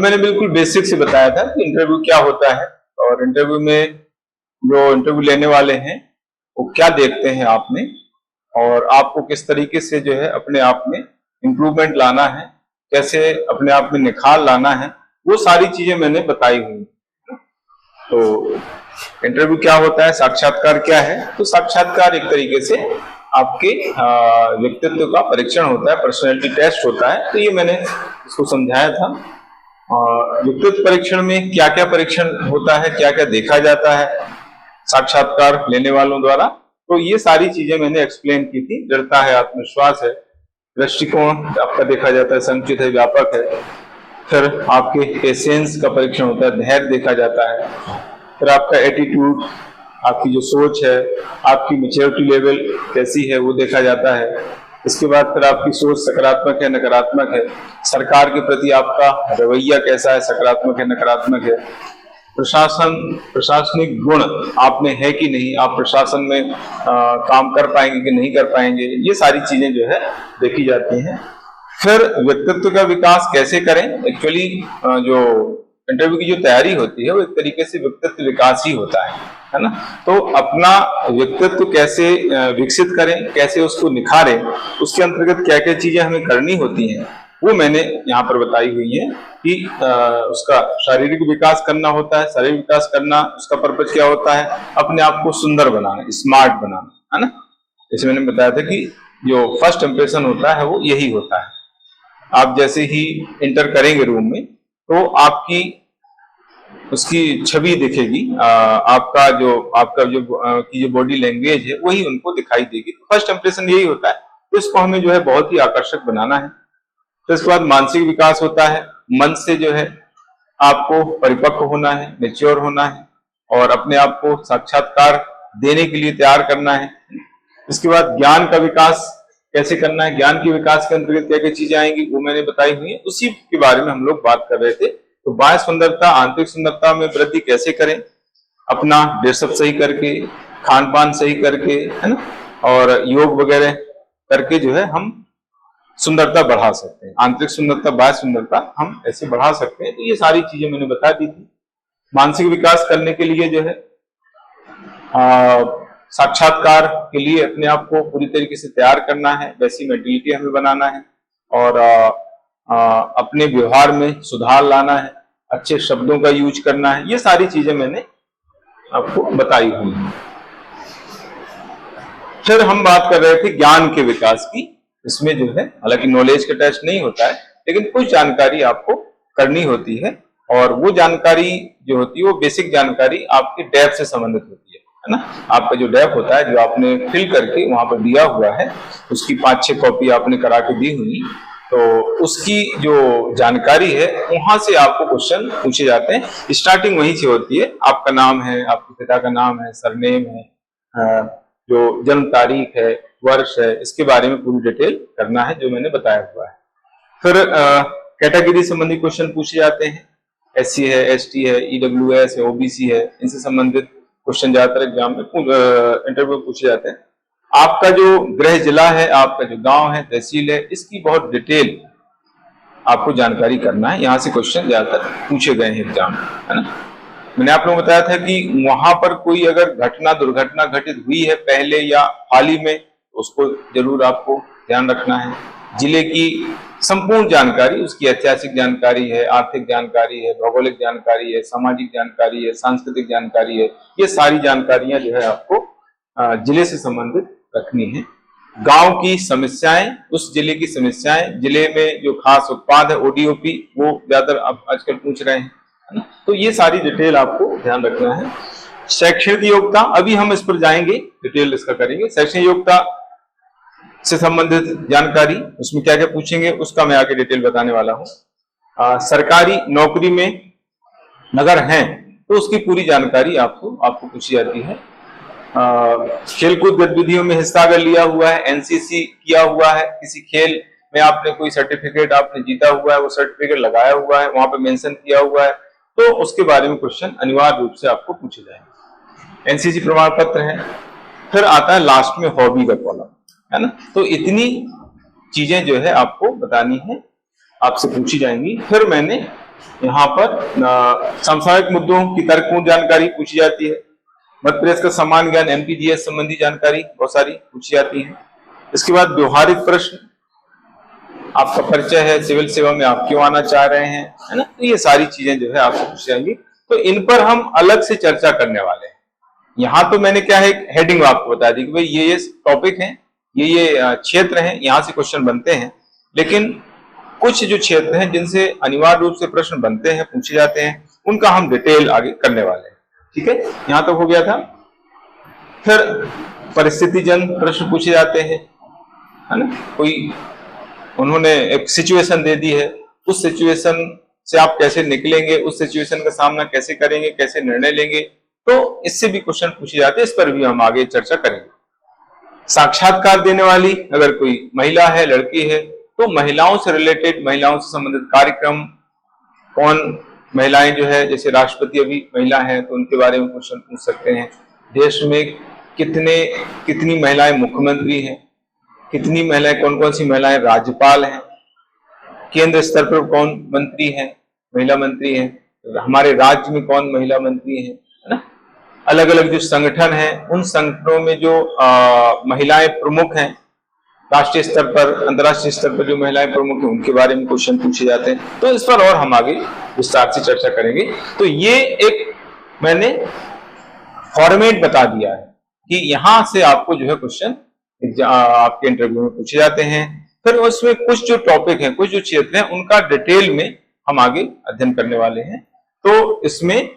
कल मैंने बिल्कुल बेसिक से बताया था कि इंटरव्यू क्या होता है और इंटरव्यू में जो इंटरव्यू लेने वाले हैं वो क्या देखते हैं आप में, और आपको किस तरीके से जो है अपने आप में इम्प्रूवमेंट लाना है, कैसे अपने आप में निखार लाना है, वो सारी चीजें मैंने बताई हुई। तो इंटरव्यू क्या होता है, साक्षात्कार क्या है, तो साक्षात्कार एक तरीके से आपके व्यक्तित्व का परीक्षण होता है, पर्सनैलिटी टेस्ट होता है। तो ये मैंने इसको समझाया था। व्यक्तित्व परीक्षण में क्या क्या परीक्षण होता है, क्या क्या देखा जाता है साक्षात्कार लेने वालों द्वारा, तो ये सारी चीजें मैंने एक्सप्लेन की थी। दृढ़ता है, आत्मविश्वास है, दृष्टिकोण आपका देखा जाता है, संचित है, व्यापक है। फिर आपके पेशेंस का परीक्षण होता है, धैर्य देखा जाता है। फिर आपका एटीट्यूड, आपकी जो सोच है, आपकी मैच्योरिटी लेवल कैसी है वो देखा जाता है। इसके बाद फिर आपकी सोच सकारात्मक है, नकारात्मक है। सरकार के प्रति आपका रवैया कैसा है, सकारात्मक है, नकारात्मक है। प्रशासनिक गुण आप में है कि नहीं, आप प्रशासन में काम कर पाएंगे कि नहीं कर पाएंगे, ये सारी चीजें जो है देखी जाती हैं। फिर व्यक्तित्व का विकास कैसे करें, एक्चुअली जो इंटरव्यू की जो तैयारी होती है वो एक तरीके से व्यक्तित्व विकास ही होता है ना। तो अपना व्यक्तित्व कैसे विकसित करें, कैसे उसको निखारें, उसके अंतर्गत क्या क्या चीजें हमें करनी होती हैं, वो मैंने यहाँ पर बताई हुई है कि उसका शारीरिक विकास करना होता है। शारीरिक विकास करना, उसका पर्पज क्या होता है, अपने आप को सुंदर बनाना, स्मार्ट बनाना, है ना। जैसे मैंने बताया था कि जो फर्स्ट इंप्रेशन होता है वो यही होता है। आप जैसे ही इंटर करेंगे रूम में तो आपकी उसकी छवि दिखेगी, आपका जो की जो बॉडी लैंग्वेज है वही उनको दिखाई देगी। तो फर्स्ट इंप्रेशन यही होता है, तो इसको हमें जो है बहुत ही आकर्षक बनाना है। तो इसके बाद मानसिक विकास होता है। मन से जो है आपको परिपक्व होना है, मैच्योर होना है और अपने आप को साक्षात्कार देने के लिए तैयार करना है। इसके बाद ज्ञान का विकास कैसे करना है, ज्ञान के विकास के अंतर्गत क्या क्या चीजें आएंगी वो मैंने बताई हुई है। उसी के बारे में हम लोग बात कर रहे थे। तो बाह्य सुंदरता, आंतरिक सुंदरता में वृद्धि कैसे करें, अपना ड्रेसअप सही करके, खान पान सही करके, है ना, और योग वगैरह करके जो है हम सुंदरता बढ़ा सकते हैं। आंतरिक सुंदरता, बाह्य सुंदरता हम ऐसे बढ़ा सकते हैं। तो ये सारी चीजें मैंने बता दी थी। मानसिक विकास करने के लिए जो है साक्षात्कार के लिए अपने आप को पूरी तरीके से तैयार करना है, वैसी मेंटलिटी हमें बनाना है और अपने व्यवहार में सुधार लाना है, अच्छे शब्दों का यूज करना है। ये सारी चीजें मैंने आपको बताई हुई हैं। फिर हम बात कर रहे थे ज्ञान के विकास की। इसमें जो है हालांकि नॉलेज का टेस्ट नहीं होता है, लेकिन कुछ जानकारी आपको करनी होती है और वो जानकारी जो होती है वो बेसिक जानकारी आपके डेप्थ से संबंधित होती है ना। आपका जो डेप्थ होता है, जो आपने फिल करके वहां पर दिया हुआ है, उसकी 5-6 कॉपी आपने करा के दी हुई, तो उसकी जो जानकारी है वहां से आपको क्वेश्चन पूछे जाते हैं। स्टार्टिंग वहीं से होती है। आपका नाम है, आपके पिता का नाम है, सरनेम है, जो जन्म तारीख है, वर्ष है, इसके बारे में पूरी डिटेल करना है जो मैंने बताया हुआ है। फिर कैटेगरी संबंधी क्वेश्चन पूछे जाते हैं। SC है, ST है, EWS है, OBC है, इनसे संबंधित क्वेश्चन ज्यादातर एग्जाम में इंटरव्यू में पूछे जाते हैं। आपका जो गृह जिला है, आपका जो गांव है, तहसील है, इसकी बहुत डिटेल आपको जानकारी करना है। यहाँ से क्वेश्चन ज्यादातर पूछे गए हैं एग्जाम में, है ना। मैंने आप लोगों को बताया था कि वहां पर कोई अगर दुर्घटना घटित हुई है पहले या हाल ही में, उसको जरूर आपको ध्यान रखना है। जिले की संपूर्ण जानकारी, उसकी ऐतिहासिक जानकारी है, आर्थिक जानकारी है, भौगोलिक जानकारी है, सामाजिक जानकारी है, सांस्कृतिक जानकारी है, ये सारी जानकारियां जो है आपको जिले से संबंधित रखनी है। गांव की समस्याएं, उस जिले की समस्याएं, जिले में जो खास उत्पाद है ODOP, वो ज्यादातर आजकल पूछ रहे हैं, है ना। तो ये सारी डिटेल आपको ध्यान रखना है। शैक्षणिक योग्यता, अभी हम इस पर जाएंगे, डिटेल इसका करेंगे। शैक्षणिक योग्यता से संबंधित जानकारी, उसमें क्या क्या पूछेंगे उसका मैं आगे डिटेल बताने वाला हूँ। सरकारी नौकरी में अगर हैं तो उसकी पूरी जानकारी आपको पूछी जाती है। खेलकूद गतिविधियों में हिस्सा अगर लिया हुआ है, NCC किया हुआ है, किसी खेल में आपने कोई सर्टिफिकेट आपने जीता हुआ है, वो सर्टिफिकेट लगाया हुआ है, वहां पे मेंशन किया हुआ है, तो उसके बारे में क्वेश्चन अनिवार्य रूप से आपको पूछे जाएंगे। NCC प्रमाण पत्र है। फिर आता है लास्ट में हॉबी का कॉलम, है ना। तो इतनी चीजें जो है आपको बतानी है, आपसे पूछी जाएंगी। फिर मैंने यहाँ पर समसामयिक मुद्दों की तर्कपूर्ण जानकारी पूछी जाती है। मध्य प्रदेश का सामान्य ज्ञान एमपीजीएस संबंधी जानकारी बहुत सारी पूछी जाती है। इसके बाद व्यवहारिक प्रश्न, आपका परिचय है, सिविल सेवा में आप क्यों आना चाह रहे हैं, है ना। तो ये सारी चीजें जो है आपसे पूछी जाएंगी, तो इन पर हम अलग से चर्चा करने वाले हैं। यहाँ तो मैंने क्या है, हेडिंग आपको बता दी कि भाई ये टॉपिक हैं, ये क्षेत्र हैं, यहाँ से क्वेश्चन बनते हैं। लेकिन कुछ जो क्षेत्र हैं जिनसे अनिवार्य रूप से प्रश्न बनते हैं, पूछे जाते हैं, उनका हम डिटेल आगे करने वाले हैं। ठीक है, यहाँ तक हो गया था। फिर परिस्थितिजन्य प्रश्न पूछे जाते हैं, है ना। कोई उन्होंने एक सिचुएशन दे दी है, उस सिचुएशन से आप कैसे निकलेंगे, उस सिचुएशन का सामना कैसे करेंगे, कैसे निर्णय लेंगे, तो इससे भी क्वेश्चन पूछे जाते हैं। इस पर भी हम आगे चर्चा करेंगे। साक्षात्कार देने वाली अगर कोई महिला है, लड़की है, तो महिलाओं से रिलेटेड, महिलाओं से संबंधित कार्यक्रम, कौन महिलाएं जो है, जैसे राष्ट्रपति अभी महिला है तो उनके बारे में क्वेश्चन पूछ सकते हैं। देश में कितनी महिलाएं मुख्यमंत्री हैं, कितनी महिलाएं, कौन कौन सी महिलाएं राज्यपाल हैं, केंद्र स्तर पर कौन मंत्री हैं, महिला मंत्री हैं, हमारे राज्य में कौन महिला मंत्री है ना। अलग अलग जो संगठन हैं, उन संगठनों में जो महिलाएं प्रमुख हैं, राष्ट्रीय स्तर पर, अंतर्राष्ट्रीय स्तर पर जो महिलाएं प्रमुख हैं, उनके बारे में क्वेश्चन पूछे जाते हैं। तो इस पर और हम आगे विस्तार से चर्चा करेंगे। तो ये एक मैंने फॉर्मेट बता दिया है कि यहां से आपको जो है क्वेश्चन आपके इंटरव्यू में पूछे जाते हैं। फिर उसमें कुछ जो टॉपिक हैं, कुछ जो क्षेत्र हैं, उनका डिटेल में हम आगे अध्ययन करने वाले हैं। तो इसमें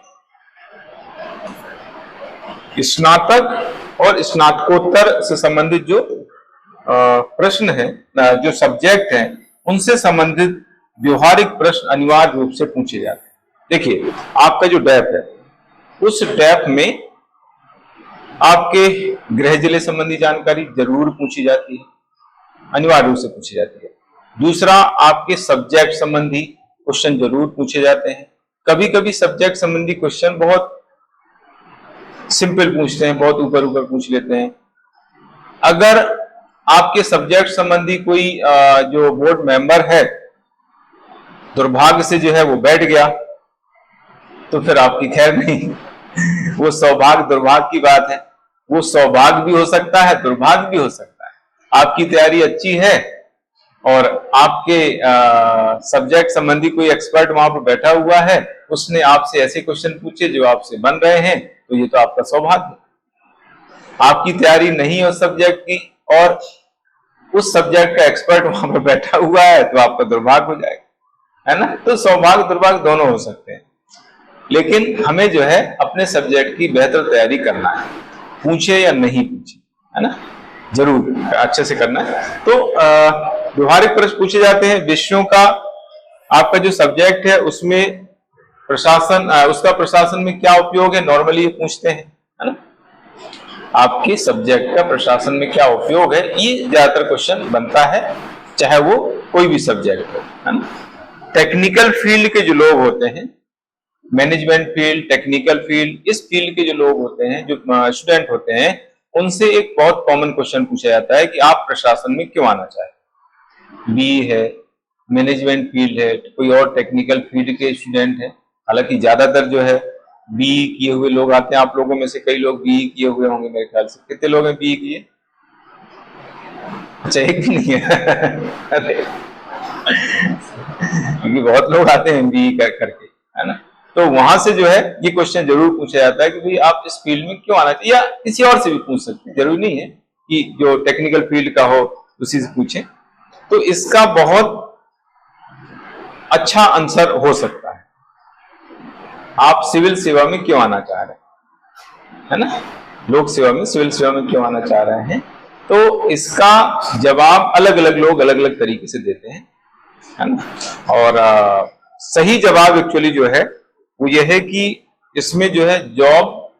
स्नातक और स्नातकोत्तर से संबंधित जो प्रश्न है, जो सब्जेक्ट हैं, उनसे संबंधित व्यवहारिक प्रश्न अनिवार्य रूप से पूछे जाते हैं। देखिए, आपका जो डैप है, उस डैप में आपके गृह जिले संबंधी जानकारी जरूर पूछी जाती है, अनिवार्य रूप से पूछी जाती है। दूसरा, आपके सब्जेक्ट संबंधी क्वेश्चन जरूर पूछे जाते हैं। कभी कभी सब्जेक्ट संबंधी क्वेश्चन बहुत सिंपल पूछते हैं, बहुत ऊपर ऊपर पूछ लेते हैं। अगर आपके सब्जेक्ट संबंधी कोई जो बोर्ड मेंबर है, दुर्भाग्य से जो है वो बैठ गया, तो फिर आपकी खैर नहीं। वो सौभाग्य दुर्भाग्य की बात है। वो सौभाग्य भी हो सकता है, दुर्भाग्य भी हो सकता है। आपकी तैयारी अच्छी है और आपके सब्जेक्ट संबंधी कोई एक्सपर्ट वहां पर बैठा हुआ है, उसने आपसे ऐसे क्वेश्चन पूछे जो आपसे बन रहे हैं, तो ये तो आपका सौभाग्य। आपकी तैयारी नहीं है उस सब्जेक्ट की और उस सब्जेक्ट का एक्सपर्ट वहां पर बैठा हुआ है, तो आपका दुर्भाग्य हो जाएगा, है ना। तो सौभाग्य दुर्भाग्य दोनों हो सकते हैं, लेकिन हमें जो है अपने सब्जेक्ट की बेहतर तैयारी करना है, पूछे या नहीं पूछे, है ना, जरूर अच्छे से करना है। तो व्यवहारिक प्रश्न पूछे जाते हैं। विषयों का आपका जो सब्जेक्ट है, उसमें प्रशासन, उसका प्रशासन में क्या उपयोग है, नॉर्मली ये पूछते हैं, है ना। आपके सब्जेक्ट का प्रशासन में क्या उपयोग है, ये ज्यादातर क्वेश्चन बनता है, चाहे वो कोई भी सब्जेक्ट हो, है ना। टेक्निकल फील्ड के जो लोग होते हैं, मैनेजमेंट फील्ड, टेक्निकल फील्ड, इस फील्ड के जो लोग होते हैं, जो स्टूडेंट होते हैं, उनसे एक बहुत कॉमन क्वेश्चन पूछा जाता है कि आप प्रशासन में क्यों आना चाहते। बी है, मैनेजमेंट फील्ड है, कोई और टेक्निकल फील्ड के स्टूडेंट है। हालांकि ज्यादातर जो है बी किए हुए लोग आते हैं। आप लोगों में से कई लोग बी किए हुए होंगे मेरे ख्याल से। कितने लोग हैं बी किए? अच्छा, एक भी नहीं है। अरे, क्योंकि बहुत लोग आते हैं बी करके, है ना। तो वहां से जो है ये क्वेश्चन जरूर पूछा जाता है कि भाई आप इस फील्ड में क्यों आना चाहिए, या किसी और से भी पूछ सकते हैं, जरूरी नहीं है कि जो टेक्निकल फील्ड का हो उसी से पूछें। तो इसका बहुत अच्छा आंसर हो सकता है, आप सिविल सेवा में क्यों आना चाह रहे हैं, है ना, लोक सेवा में, सिविल सेवा में क्यों आना चाह रहे हैं। तो इसका जवाब अलग अलग लोग अलग अलग तरीके से देते हैं, है ना। और सही जवाब एक्चुअली जो है वो ये है कि इसमें जो है जॉब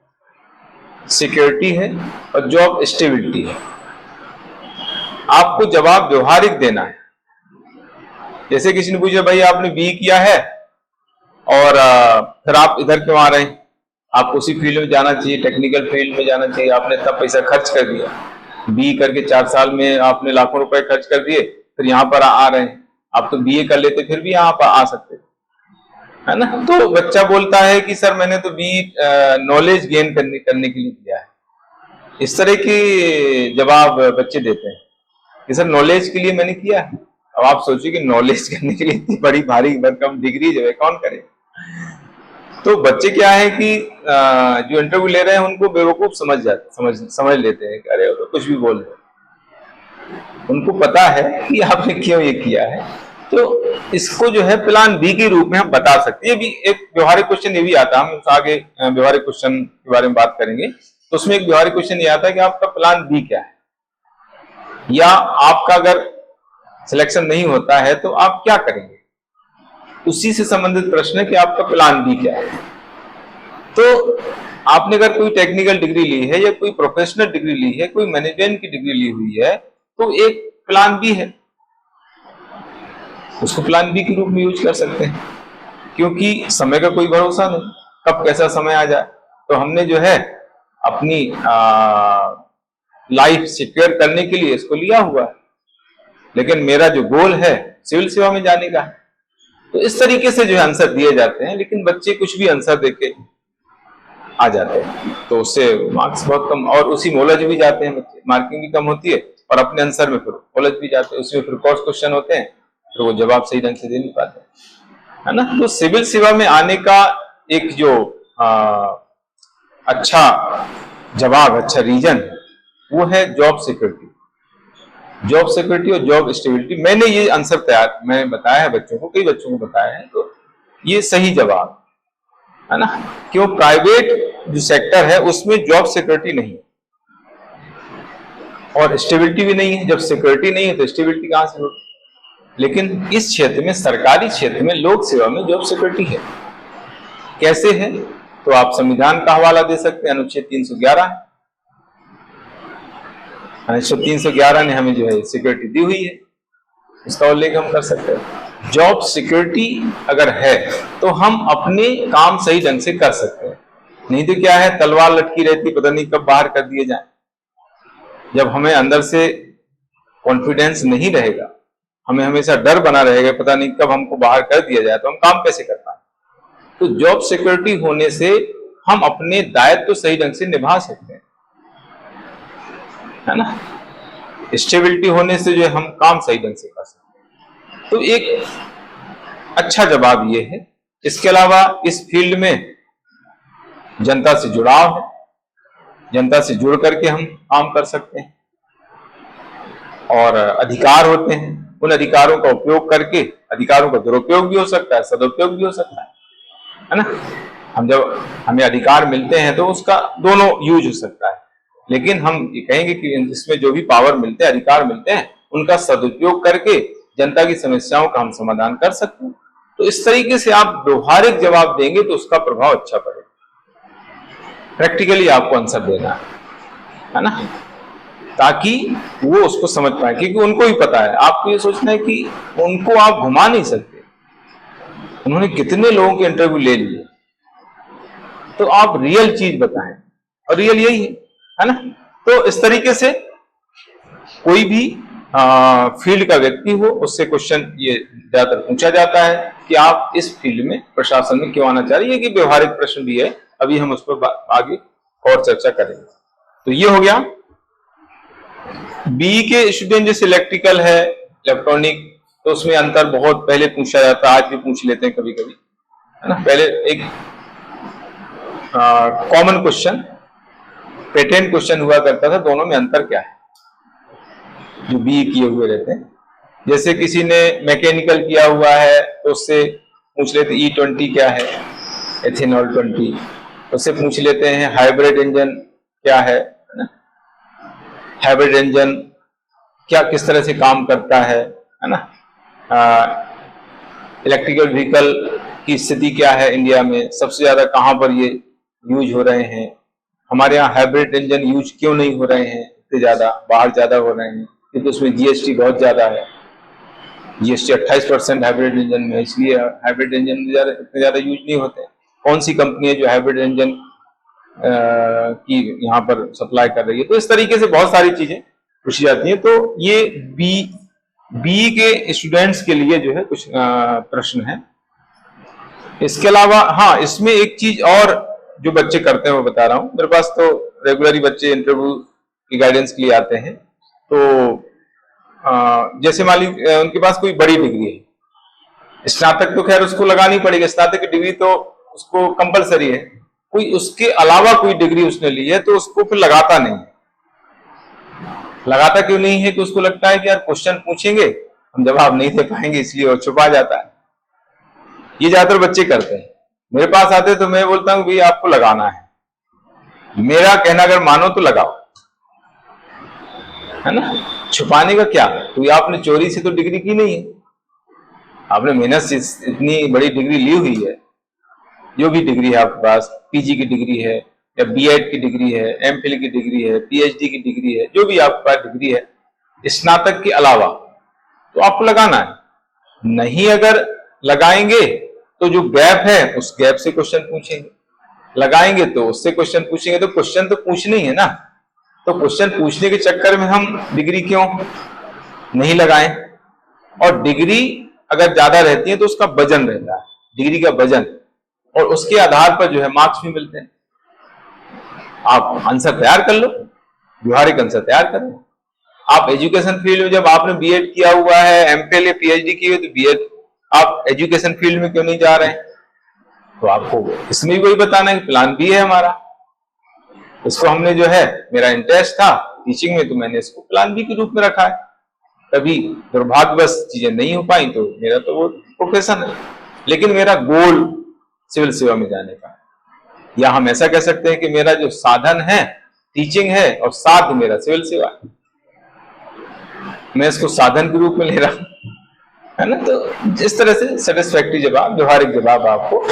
सिक्योरिटी है और जॉब स्टेबिलिटी है। आपको जवाब व्यवहारिक देना है। जैसे किसी ने पूछा, भाई आपने बी किया है और फिर आप इधर क्यों आ रहे हैं, आपको उसी फील्ड में जाना चाहिए, टेक्निकल फील्ड में जाना चाहिए, आपने इतना पैसा खर्च कर दिया, बी करके 4 साल में आपने लाखों रुपए खर्च कर दिए, फिर यहाँ पर आ रहे हैं। आप तो बीए कर लेते फिर भी यहाँ पर आ सकते, है ना। तो बच्चा बोलता है कि सर मैंने तो बी नॉलेज गेन करने के लिए किया है। इस तरह के जवाब बच्चे देते हैं कि सर नॉलेज के लिए मैंने किया है। अब आप सोचिए कि नॉलेज करने के लिए इतनी बड़ी भारी भरकम डिग्री जो है कौन करे। तो बच्चे क्या है कि जो इंटरव्यू ले रहे हैं उनको बेवकूफ समझ लेते हैं कि अरे वो तो कुछ भी बोल रहे। उनको पता है कि आपने क्यों ये किया है। तो इसको जो है प्लान बी के रूप में हम बता सकते हैं। ये भी एक व्यवहारिक क्वेश्चन ये भी आता है, हम आगे व्यवहारिक क्वेश्चन के बारे में बात करेंगे। तो उसमें एक व्यवहारिक क्वेश्चन ये आता है कि आपका प्लान बी क्या है, या आपका अगर सिलेक्शन नहीं होता है तो आप क्या करेंगे। उसी से संबंधित प्रश्न है कि आपका प्लान बी क्या है। तो आपने अगर कोई टेक्निकल डिग्री ली है या कोई प्रोफेशनल डिग्री ली है, कोई मैनेजमेंट की डिग्री ली हुई है, तो एक प्लान बी है, उसको प्लान बी के रूप में यूज कर सकते हैं। क्योंकि समय का कोई भरोसा नहीं, कब कैसा समय आ जाए। तो हमने जो है अपनी लाइफ सिक्योर करने के लिए इसको लिया हुआ है, लेकिन मेरा जो गोल है सिविल सेवा में जाने का है। तो इस तरीके से जो है आंसर दिए जाते हैं, लेकिन बच्चे कुछ भी आंसर देके आ जाते हैं, तो उससे मार्क्स बहुत कम, और उसी में उलझ भी जाते हैं बच्चे, मार्किंग भी कम होती है और अपने आंसर में फिर उलझ भी जाते हैं। उसमें फिर क्रॉस क्वेश्चन होते हैं, तो वो जवाब सही ढंग से दे नहीं पाते, है ना। तो सिविल सेवा में आने का एक जो अच्छा जवाब, अच्छा रीजन, वो है जॉब सिक्योरिटी। जॉब सिक्योरिटी और जॉब स्टेबिलिटी। मैंने ये आंसर मैंने बताया है बच्चों को, कई बच्चों को बताया है, तो ये सही जवाब है ना। क्यों, प्राइवेट जो सेक्टर है उसमें जॉब सिक्योरिटी नहीं है और स्टेबिलिटी भी नहीं है। जब सिक्योरिटी नहीं है तो स्टेबिलिटी कहां से होगी। लेकिन इस क्षेत्र में, सरकारी क्षेत्र में, लोक सेवा में जॉब सिक्योरिटी है। कैसे है, तो आप संविधान का हवाला दे सकते हैं। अनुच्छेद 311 311 ने हमें जो है सिक्योरिटी दी हुई है, इसका उल्लेख हम कर सकते हैं। जॉब सिक्योरिटी अगर है तो हम अपने काम सही ढंग से कर सकते हैं। नहीं तो क्या है, तलवार लटकी रहती, पता नहीं कब बाहर कर दिए जाए। जब हमें अंदर से कॉन्फिडेंस नहीं रहेगा, हमें हमेशा डर बना रहेगा, पता नहीं कब हमको बाहर कर दिया जाए, तो हम काम कैसे कर पाए। तो जॉब सिक्योरिटी होने से हम अपने दायित्व तो सही ढंग से निभा सकते हैं, है ना। स्टेबिलिटी होने से जो हम काम सही ढंग से कर सकते हैं। तो एक अच्छा जवाब ये है। इसके अलावा इस फील्ड में जनता से जुड़ाव है, जनता से जुड़ करके हम काम कर सकते हैं, और अधिकार होते हैं, उन अधिकारों का उपयोग करके, अधिकारों का दुरुपयोग भी हो सकता है, सदुपयोग भी हो सकता है ना। जब हमें अधिकार मिलते हैं तो उसका दोनों यूज हो सकता है, लेकिन हम ये कहेंगे कि इसमें जो भी पावर मिलते हैं, अधिकार मिलते हैं, उनका सदुपयोग करके जनता की समस्याओं का हम समाधान कर सकते हैं। तो इस तरीके से आप व्यवहारिक जवाब देंगे तो उसका प्रभाव अच्छा पड़ेगा। प्रैक्टिकली आपको आंसर देना है ना, ताकि वो उसको समझ पाए, क्योंकि उनको भी पता है। आपको ये सोचना है कि उनको आप घुमा नहीं सकते। उन्होंने कितने लोगों के इंटरव्यू ले लिए, तो आप रियल चीज बताएं, और रियल यही है ना। तो इस तरीके से कोई भी फील्ड का व्यक्ति हो, उससे क्वेश्चन ये ज्यादातर पूछा जाता है कि आप इस फील्ड में, प्रशासन में क्यों आना चाह रही है। कि व्यवहारिक प्रश्न भी है, अभी हम उस पर आगे और चर्चा करेंगे। तो ये हो गया। बी के स्टूडेंट जैसे इलेक्ट्रिकल है, इलेक्ट्रॉनिक, तो उसमें अंतर बहुत पहले पूछा जाता है, आज भी पूछ लेते हैं कभी कभी, है ना। पहले एक कॉमन क्वेश्चन, पेटेंट क्वेश्चन हुआ करता था, दोनों में अंतर क्या है, जो बी किए हुए रहते हैं। जैसे किसी ने मैकेनिकल किया हुआ है तो उससे पूछ लेते E20 क्या है, एथेनॉल 20, उससे पूछ लेते हैं हाइब्रिड इंजन क्या है ना। हाइब्रिड इंजन क्या, किस तरह से काम करता है ना। इलेक्ट्रिकल व्हीकल की स्थिति क्या है इंडिया में, सबसे ज्यादा कहां पर ये यूज हो रहे हैं, हमारे यहाँ हाइब्रिड इंजन यूज क्यों नहीं हो रहे हैं इतने ज्यादा, बाहर ज्यादा हो रहे हैं, क्योंकि उसमें GST बहुत ज्यादा है। GST 28% हाइब्रिड इंजन में, इसलिए हाइब्रिड इंजन इतने ज्यादा यूज नहीं होते। कौन सी कंपनी है जो हाइब्रिड इंजन की यहाँ पर सप्लाई कर रही है। तो इस तरीके से बहुत सारी चीजें पूछी जाती हैं। तो ये बी के स्टूडेंट्स के लिए जो है कुछ प्रश्न है। इसके अलावा हाँ, इसमें एक चीज और जो बच्चे करते हैं वो बता रहा हूँ। मेरे पास तो रेगुलरली बच्चे इंटरव्यू की गाइडेंस के लिए आते हैं। तो जैसे मान लीजिए उनके पास कोई बड़ी डिग्री है, स्नातक तो खैर उसको लगानी पड़ेगी, स्नातक की डिग्री तो उसको कंपलसरी है। कोई उसके अलावा कोई डिग्री उसने ली है तो उसको फिर लगाता नहीं है। लगाता क्यों नहीं है? कि उसको लगता है कि यार क्वेश्चन पूछेंगे हम जवाब नहीं दे पाएंगे, इसलिए वो छुपा जाता है। ये ज्यादातर बच्चे करते हैं। मेरे पास आते हैं तो मैं बोलता हूँ भाई आपको लगाना है, मेरा कहना अगर मानो तो लगाओ, है ना। छुपाने का क्या? क्योंकि आपने चोरी से तो डिग्री की नहीं है, आपने मेहनत से इतनी बड़ी डिग्री ली हुई है। जो भी डिग्री है आपके पास, पीजी की डिग्री है या बीएड की डिग्री है, एमफिल की डिग्री है, पीएचडी की डिग्री है, जो भी आपके पास डिग्री है स्नातक के अलावा, तो आपको लगाना है। नहीं अगर लगाएंगे तो जो गैप है उस गैप से क्वेश्चन पूछेंगे, लगाएंगे तो उससे क्वेश्चन पूछेंगे। तो क्वेश्चन तो पूछने ही है ना। तो क्वेश्चन पूछने के चक्कर में हम डिग्री क्यों नहीं लगाएं? और डिग्री अगर ज्यादा रहती है तो उसका वजन रहता है, डिग्री का वजन, और उसके आधार पर जो है मार्क्स भी मिलते हैं। आप आंसर तैयार कर लो, व्यवहारिक आंसर तैयार कर लो। आप एजुकेशन फील्ड में जब आपने बीएड किया हुआ है, एमफिल या पीएचडी की हुई, तो बीएड आप एजुकेशन फील्ड में क्यों नहीं जा रहे हैं? तो आपको इसमें भी वही बताना है कि प्लान बी है हमारा। इसको हमने जो है, मेरा इंटरेस्ट था टीचिंग में तो मैंने इसको प्लान बी के रूप में रखा है। कभी दुर्भाग्यवश चीजें नहीं हो पाई तो मेरा तो वो प्रोफेशन है, लेकिन मेरा गोल सिविल सेवा में जाने का। या हम ऐसा कह सकते हैं कि मेरा जो साधन है टीचिंग है और साध मेरा सिविल सेवा है। मैं इसको साधन के रूप में ले रहा हूं, है ना। तो जिस तरह से सेटिस्फैक्टरी जवाब, व्यवहारिक जवाब आपको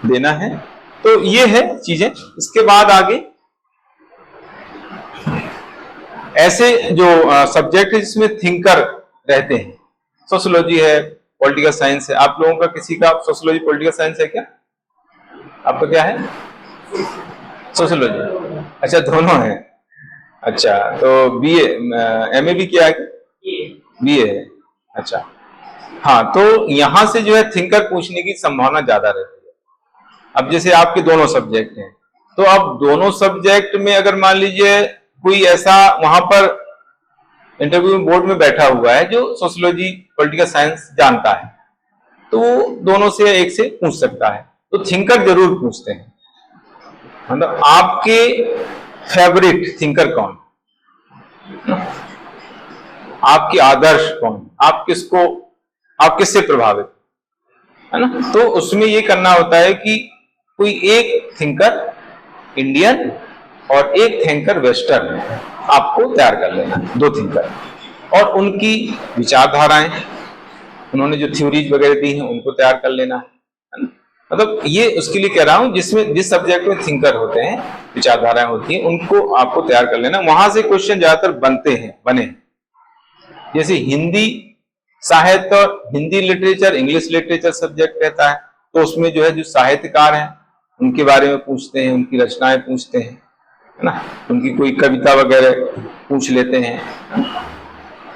देना है। तो ये है चीजें। इसके बाद आगे ऐसे जो सब्जेक्ट है जिसमें थिंकर रहते हैं, सोशियोलॉजी है, पॉलिटिकल साइंस है। आप लोगों का किसी का सोशियोलॉजी पॉलिटिकल साइंस है क्या? आपका क्या है? सोशियोलॉजी। अच्छा, दोनों है। अच्छा, तो बीए एमए भी किया है? बीए है। अच्छा, हाँ, तो यहां से जो है थिंकर पूछने की संभावना ज्यादा रहती है। अब जैसे आपके दोनों सब्जेक्ट हैं, तो अब दोनों सब्जेक्ट में अगर मान लीजिए कोई ऐसा वहां पर इंटरव्यू बोर्ड में बैठा हुआ है जो सोशियोलॉजी पॉलिटिकल साइंस जानता है, तो वो दोनों से एक से पूछ सकता है। तो थिंकर जरूर पूछते हैं। मतलब आपके फेवरेट थिंकर कौन, आपके आदर्श कौन, आप किससे प्रभावित, है ना। तो उसमें ये करना होता है कि कोई एक थिंकर इंडियन और एक थिंकर वेस्टर्न आपको तैयार कर लेना, दो थिंकर, और उनकी विचारधाराएं, उन्होंने जो थ्योरीज वगैरह दी हैं उनको तैयार कर लेना है ना। मतलब ये उसके लिए कह रहा हूं जिसमें जिस सब्जेक्ट में थिंकर होते हैं, विचारधाराएं होती हैं, उनको आपको तैयार कर लेना। वहां से क्वेश्चन ज्यादातर बने। जैसे हिंदी साहित्य और Hindi literature, English literature subject रहता है, तो उसमें जो है जो साहित्यकार हैं उनके बारे में पूछते हैं, उनकी रचनाएं पूछते हैं, है ना। उनकी कोई कविता वगैरह पूछ लेते हैं।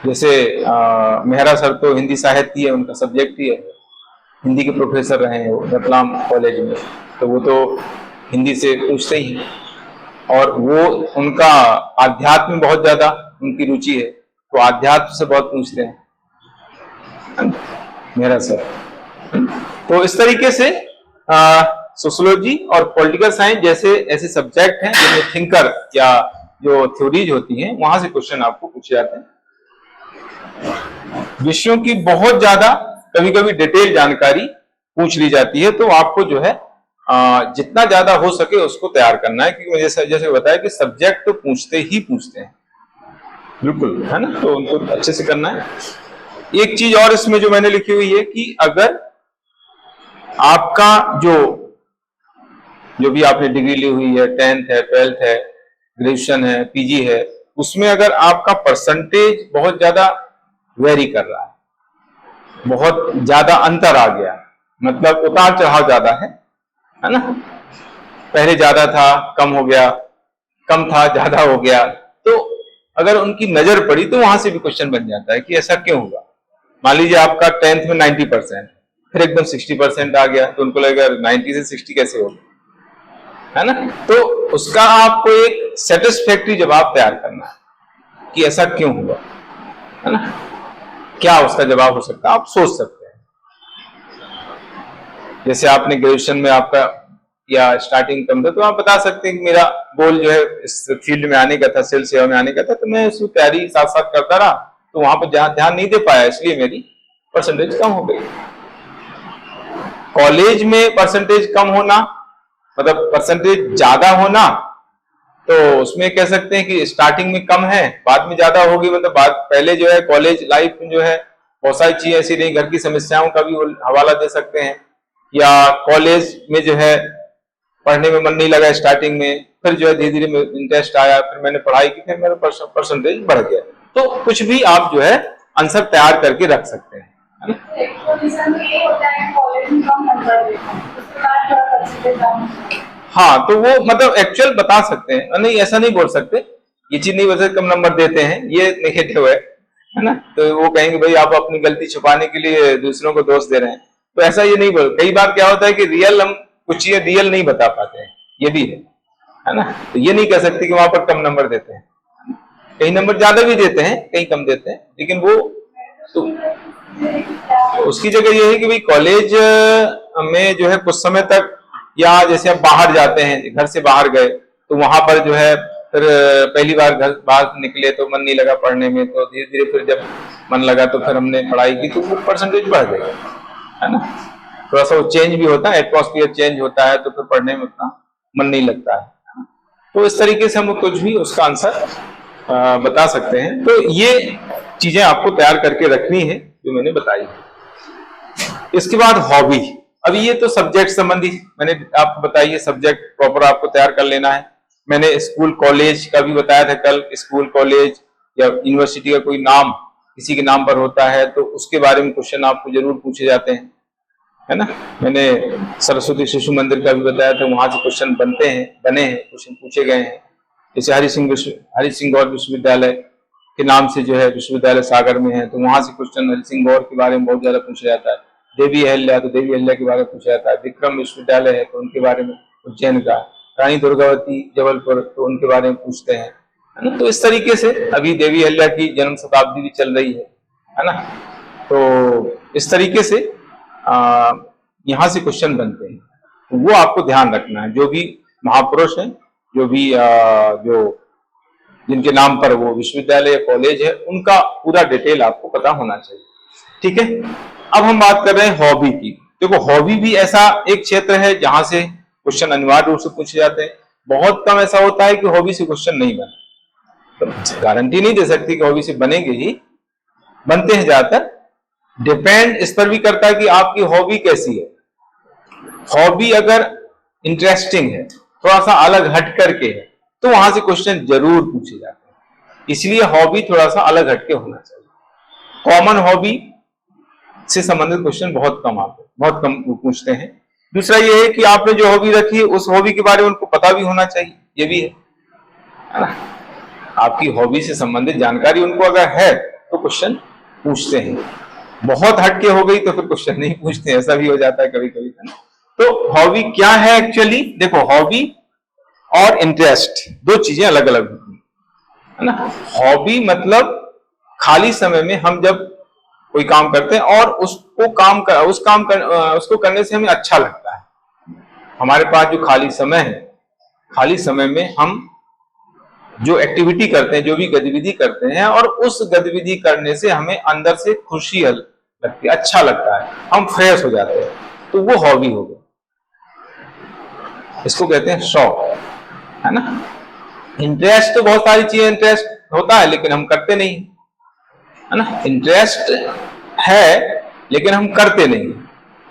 जैसे मेहरा सर तो हिंदी साहित्य ही है, उनका सब्जेक्ट ही है, हिंदी के प्रोफेसर रहे हैं वो रतलाम कॉलेज में, तो वो तो हिंदी से पूछते ही हैं। और वो उनका आध्यात्म में बहुत ज्यादा उनकी रुचि है, तो आध्यात्म से बहुत पूछते हैं मेरा सर। तो इस तरीके से सोशियोलॉजी और पॉलिटिकल साइंस जैसे ऐसे सब्जेक्ट हैं जिनमें थिंकर या जो थ्योरीज होती हैं वहां से क्वेश्चन आपको पूछे जाते हैं। विषयों की बहुत ज्यादा कभी कभी डिटेल जानकारी पूछ ली जाती है, तो आपको जो है जितना ज्यादा हो सके उसको तैयार करना है, क्योंकि जैसे बताया कि सब्जेक्ट तो पूछते ही पूछते हैं, बिल्कुल, है ना। तो उनको अच्छे से करना है। एक चीज और इसमें जो मैंने लिखी हुई है कि अगर आपका जो भी आपने डिग्री ली हुई है, 10th है, 12th है, ग्रेजुएशन है, पीजी है, उसमें अगर आपका परसेंटेज बहुत ज्यादा वेरी कर रहा है, बहुत ज्यादा अंतर आ गया, मतलब उतार चढ़ाव ज्यादा है ना। पहले ज्यादा था, कम हो गया, कम था, ज्यादा हो गया, तो अगर उनकी नजर पड़ी तो वहां से भी क्वेश्चन बन जाता है कि ऐसा क्यों हुआ। मान लीजिए आपका 10th में 90% फिर एकदम 60% आ गया तो उनको लगेगा 90 से 60 कैसे होगा, है ना। तो उसका आपको एक सेटिस्फैक्टरी जवाब तैयार करना है कि ऐसा क्यों हुआ, है ना। क्या उसका जवाब हो सकता है, आप सोच सकते हैं। जैसे आपने ग्रेजुएशन में आपका या स्टार्टिंग कम था तो आप बता सकते हैं कि मेरा गोल जो है इस फील्ड में आने का था, सिविल सेवा में आने का था, तो मैं उसकी तैयारी साथ साथ करता रहा, तो वहां पर ध्यान नहीं दे पाया, इसलिए मेरी परसेंटेज कम हो गई। कॉलेज में परसेंटेज कम होना मतलब परसेंटेज ज्यादा होना, तो उसमें कह सकते हैं कि स्टार्टिंग में कम है, बाद में ज्यादा होगी, मतलब बाद पहले जो है कॉलेज लाइफ में जो है बहुत सारी चीजें ऐसी रही, घर की समस्याओं का भी हवाला दे सकते हैं, या कॉलेज में जो है पढ़ने में मन नहीं लगा स्टार्टिंग में, फिर जो है धीरे धीरे इंटरेस्ट आया, फिर मैंने पढ़ाई की, फिर मेरा परसेंटेज बढ़ गया। तो कुछ भी आप जो है आंसर तैयार करके रख सकते हैं, है ना। हाँ, तो वो मतलब एक्चुअल बता सकते हैं, नहीं ऐसा नहीं बोल सकते, ये चीज नहीं बोल सकते कम नंबर देते हैं, ये नेगेटिव है ना। तो वो कहेंगे भाई आप अपनी गलती छुपाने के लिए दूसरों को दोष दे रहे हैं, तो ऐसा ये नहीं बोल। कई बार क्या होता है कि रियल हम कुछ चीजें रियल नहीं बता पाते हैं, ये भी है ना। तो ये नहीं कह सकते कि वहां पर कम नंबर देते हैं, कई नंबर ज्यादा भी देते हैं, कई कम देते हैं, लेकिन वो तो उसकी जगह ये है कि भाई कॉलेज में जो है कुछ समय तक, या जैसे आप बाहर जाते हैं, घर से बाहर गए, तो वहां पर जो है फिर पहली बार घर बाहर निकले तो मन नहीं लगा पढ़ने में, तो धीरे धीरे फिर जब मन लगा तो फिर हमने पढ़ाई की, तो वो परसेंटेज बढ़ गई, है ना। थोड़ा सा वो चेंज भी होता है, एटमॉस्फेयर चेंज होता है, तो फिर पढ़ने में उतना मन नहीं लगता है। तो इस तरीके से हम कुछ भी उसका आंसर बता सकते हैं। तो ये चीजें आपको तैयार करके रखनी है जो मैंने बताई। इसके बाद हॉबी, अभी ये तो सब्जेक्ट संबंधी मैंने आपको बताइए, सब्जेक्ट प्रॉपर आपको तैयार कर लेना है। मैंने स्कूल कॉलेज का भी बताया था कल, स्कूल कॉलेज या यूनिवर्सिटी का कोई नाम किसी के नाम पर होता है तो उसके बारे में क्वेश्चन आपको जरूर पूछे जाते हैं, है ना। मैंने सरस्वती शिशु मंदिर का भी बताया था, वहां से क्वेश्चन बने हैं, क्वेश्चन पूछे गए हैं। जैसे हरि सिंह गौर विश्वविद्यालय के नाम से जो है विश्वविद्यालय सागर में है, तो वहां से क्वेश्चन हरि सिंह गौर के बारे में बहुत ज्यादा पूछा जाता है। देवी अहिल्या, तो देवी अहिल्या के बारे में पूछा जाता है। विक्रम विश्वविद्यालय है तो उनके बारे में, उज्जैन का रानी दुर्गावती जबलपुर, तो उनके बारे में पूछते हैं, है ना। तो इस तरीके से अभी देवी अहिल्या की जन्म शताब्दी भी चल रही है ना। तो इस तरीके से यहाँ से क्वेश्चन बनते हैं, तो वो आपको ध्यान रखना है। जो भी महापुरुष हैं, जो भी जो जिनके नाम पर वो विश्वविद्यालय कॉलेज है, उनका पूरा डिटेल आपको पता होना चाहिए, ठीक है। अब हम बात कर रहे हैं हॉबी की। देखो हॉबी भी ऐसा एक क्षेत्र है जहां से क्वेश्चन अनिवार्य रूप से पूछे जाते हैं। बहुत कम ऐसा होता है कि हॉबी से क्वेश्चन नहीं बने, तो गारंटी नहीं दे सकती कि हॉबी से बनेंगे ही, बनते हैं ज्यादातर। डिपेंड इस पर भी करता है कि आपकी हॉबी कैसी है। हॉबी अगर इंटरेस्टिंग है, थोड़ा सा अलग हट करके है, तो वहां से क्वेश्चन जरूर पूछे जाते हैं। इसलिए हॉबी थोड़ा सा अलग हटके होना चाहिए। कॉमन हॉबी से संबंधित क्वेश्चन बहुत कम आते हैं, बहुत कम पूछते हैं। दूसरा ये है कि आपने जो हॉबी रखी है उस हॉबी के बारे में उनको पता भी होना चाहिए, ये भी है ना। आपकी हॉबी से संबंधित जानकारी उनको अगर है तो क्वेश्चन पूछते हैं। बहुत हटके हो गई तो फिर क्वेश्चन नहीं पूछते, ऐसा भी हो जाता है कभी कभी, है ना। तो हॉबी क्या है एक्चुअली, देखो हॉबी और इंटरेस्ट दो चीजें अलग अलग होती है ना। हॉबी मतलब खाली समय में हम जब कोई काम करते हैं और उसको करने से हमें अच्छा लगता है। हमारे पास जो खाली समय है, खाली समय में हम जो एक्टिविटी करते हैं, जो भी गतिविधि करते हैं, और उस गतिविधि करने से हमें अंदर से खुशी लगती है, अच्छा लगता है, हम फ्रेश हो जाते हैं, तो वो हॉबी हो गई। इसको कहते हैं शौक, है ना। इंटरेस्ट तो बहुत सारी चीजें इंटरेस्ट होता है लेकिन हम करते नहीं, है ना। इंटरेस्ट है लेकिन हम करते नहीं।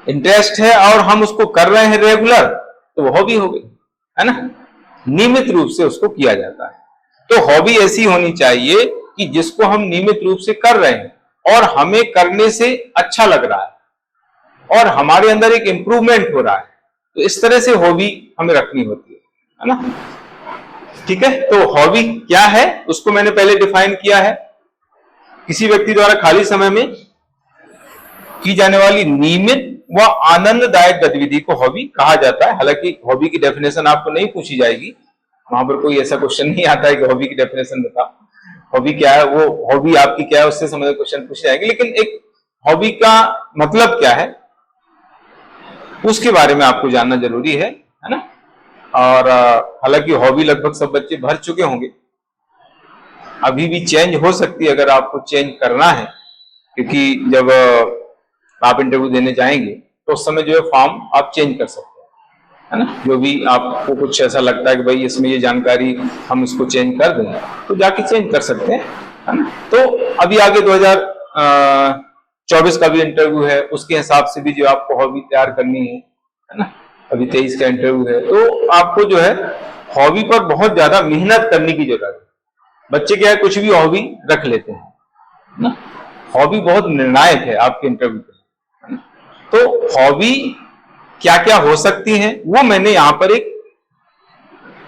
इंटरेस्ट है और हम उसको कर रहे हैं रेगुलर, तो वो हॉबी हो गई, है ना। नियमित रूप से उसको किया जाता है। तो हॉबी ऐसी होनी चाहिए कि जिसको हम नियमित रूप से कर रहे हैं और हमें करने से अच्छा लग रहा है और हमारे अंदर एक इंप्रूवमेंट हो रहा है, तो इस तरह से हॉबी हमें रखनी होती है ना। ठीक है, तो हॉबी क्या है उसको मैंने पहले डिफाइन किया है। किसी व्यक्ति द्वारा खाली समय में की जाने वाली नियमित व आनंददायक गतिविधि को हॉबी कहा जाता है। हालांकि हॉबी की डेफिनेशन आपको नहीं पूछी जाएगी, वहां पर कोई ऐसा क्वेश्चन नहीं आता है कि हॉबी की डेफिनेशन बता, हॉबी क्या है, वो हॉबी आपकी क्या है उससे संबंधित क्वेश्चन पूछे जाएंगे। लेकिन एक हॉबी का मतलब क्या है उसके बारे में आपको जानना जरूरी है ना। और हालांकि हॉबी लगभग सब बच्चे भर चुके होंगे, अभी भी चेंज हो सकती है अगर आपको चेंज करना है, क्योंकि जब आप इंटरव्यू देने जाएंगे तो उस समय जो है फॉर्म आप चेंज कर सकते हैं, है ना। जो भी आपको कुछ ऐसा लगता है कि भाई इसमें ये जानकारी हम इसको चेंज कर दें तो जाके चेंज कर सकते हैं, है ना। तो अभी आगे 2024 का भी इंटरव्यू है, उसके हिसाब से भी जो आपको हॉबी तैयार करनी है ना। अभी 23 का इंटरव्यू है, तो आपको जो है हॉबी पर बहुत ज्यादा मेहनत करने की जरूरत है। बच्चे क्या है कुछ भी हॉबी रख लेते हैं ना, हॉबी बहुत निर्णायक है आपके इंटरव्यू के लिए। तो हॉबी क्या क्या हो सकती है वो मैंने यहां पर एक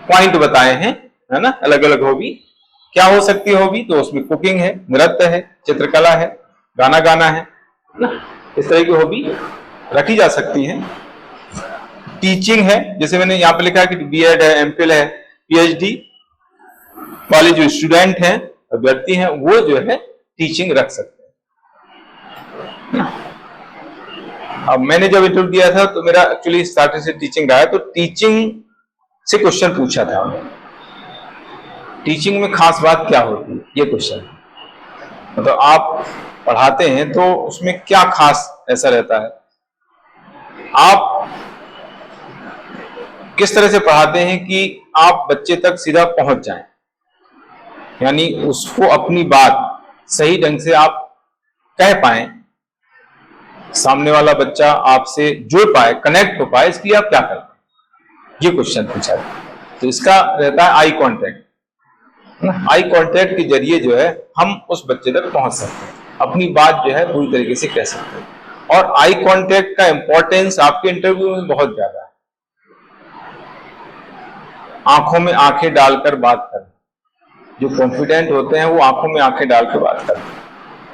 पॉइंट बताए हैं, है ना। अलग अलग हॉबी क्या हो सकती है हॉबी, तो उसमें कुकिंग है, नृत्य है, चित्रकला है, गाना गाना है ना। इस तरह की हॉबी रखी जा सकती है। टीचिंग है, जैसे मैंने यहाँ पे लिखा है कि बीएड है, एमफिल है, पीएचडी वाले जो स्टूडेंट हैं, अभ्यर्थी हैं, वो जो है टीचिंग रख सकते हैं। अब मैंने जब इंटरव्यू दिया था तो मेरा एक्चुअली स्टार्टिंग से टीचिंग रहा है, तो टीचिंग से क्वेश्चन पूछा था, टीचिंग में खास बात क्या होती है ये क्वेश्चन, मतलब आप पढ़ाते हैं तो उसमें क्या खास ऐसा रहता है, आप किस तरह से पढ़ाते हैं कि आप बच्चे तक सीधा पहुंच जाएं, यानी उसको अपनी बात सही ढंग से आप कह पाए, सामने वाला बच्चा आपसे जुड़ पाए, कनेक्ट हो पाए, इसके लिए आप क्या करते हैं, ये क्वेश्चन पूछा है। तो इसका रहता है आई कांटेक्ट ना, आई कांटेक्ट के जरिए जो है हम उस बच्चे तक पहुंच सकते हैं, अपनी बात जो है पूरी तरीके से कह सकते हैं। और आई कांटेक्ट का इंपॉर्टेंस आपके इंटरव्यू में बहुत ज्यादा है। आंखों में आंखें डालकर बात करें, जो कॉन्फिडेंट होते हैं वो आंखों में आंखें डालकर बात करते हैं।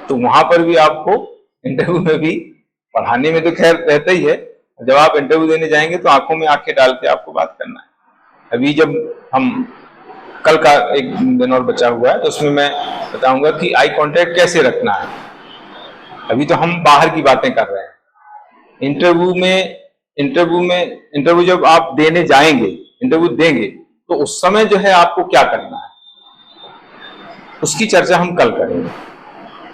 तो वहां पर भी आपको इंटरव्यू में भी, पढ़ाने में तो खैर रहता ही है, जब आप इंटरव्यू देने जाएंगे तो आंखों में आंखें डाल के आपको बात करना है। अभी जब हम कल का एक दिन और बचा हुआ है तो उसमें मैं बताऊंगा कि आई कांटेक्ट कैसे रखना है। अभी तो हम बाहर की बातें कर रहे हैं, इंटरव्यू जब आप देने जाएंगे, इंटरव्यू देंगे तो उस समय जो है आपको क्या करना है उसकी चर्चा हम कल करेंगे।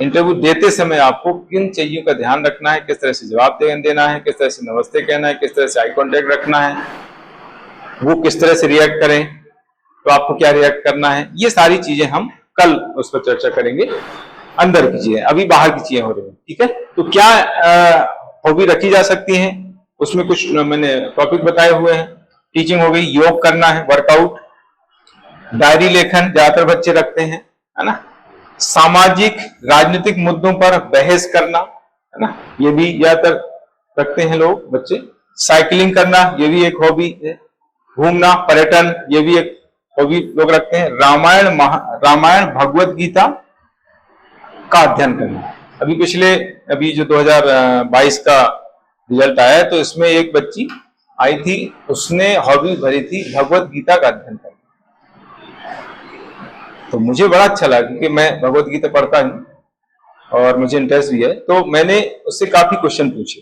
इंटरव्यू देते समय आपको किन चीजों का ध्यान रखना है, किस तरह से जवाब देना है, किस तरह से नमस्ते कहना है, किस तरह से आई कांटेक्ट रखना है, वो किस तरह से रिएक्ट करें, तो आपको क्या रिएक्ट करना है, ये सारी चीजें हम कल उस पर चर्चा करेंगे। अंदर की चीजें, अभी बाहर की चीजें हो रही हैं, ठीक है। तो क्या हॉबी रखी जा सकती हैं, उसमें कुछ मैंने टॉपिक बताए हुए हैं। टीचिंग हो गई, योग करना है, वर्कआउट, डायरी लेखन ज्यादातर बच्चे रखते हैं, है ना। सामाजिक राजनीतिक मुद्दों पर बहस करना, है ना, ये भी ज्यादातर रखते हैं लोग बच्चे। साइकिलिंग करना, ये भी एक हॉबी है। घूमना, पर्यटन, ये भी एक हॉबी लोग रखते हैं। रामायण भगवत गीता का अध्ययन करना। अभी जो 2022 का रिजल्ट आया है तो इसमें एक बच्ची आई थी, उसने हॉबी भरी थी भगवत गीता का अध्ययन करना। तो मुझे बड़ा अच्छा लगा क्योंकि मैं भगवत गीता पढ़ता हूं और मुझे इंटरेस्ट भी है, तो मैंने उससे काफी क्वेश्चन पूछे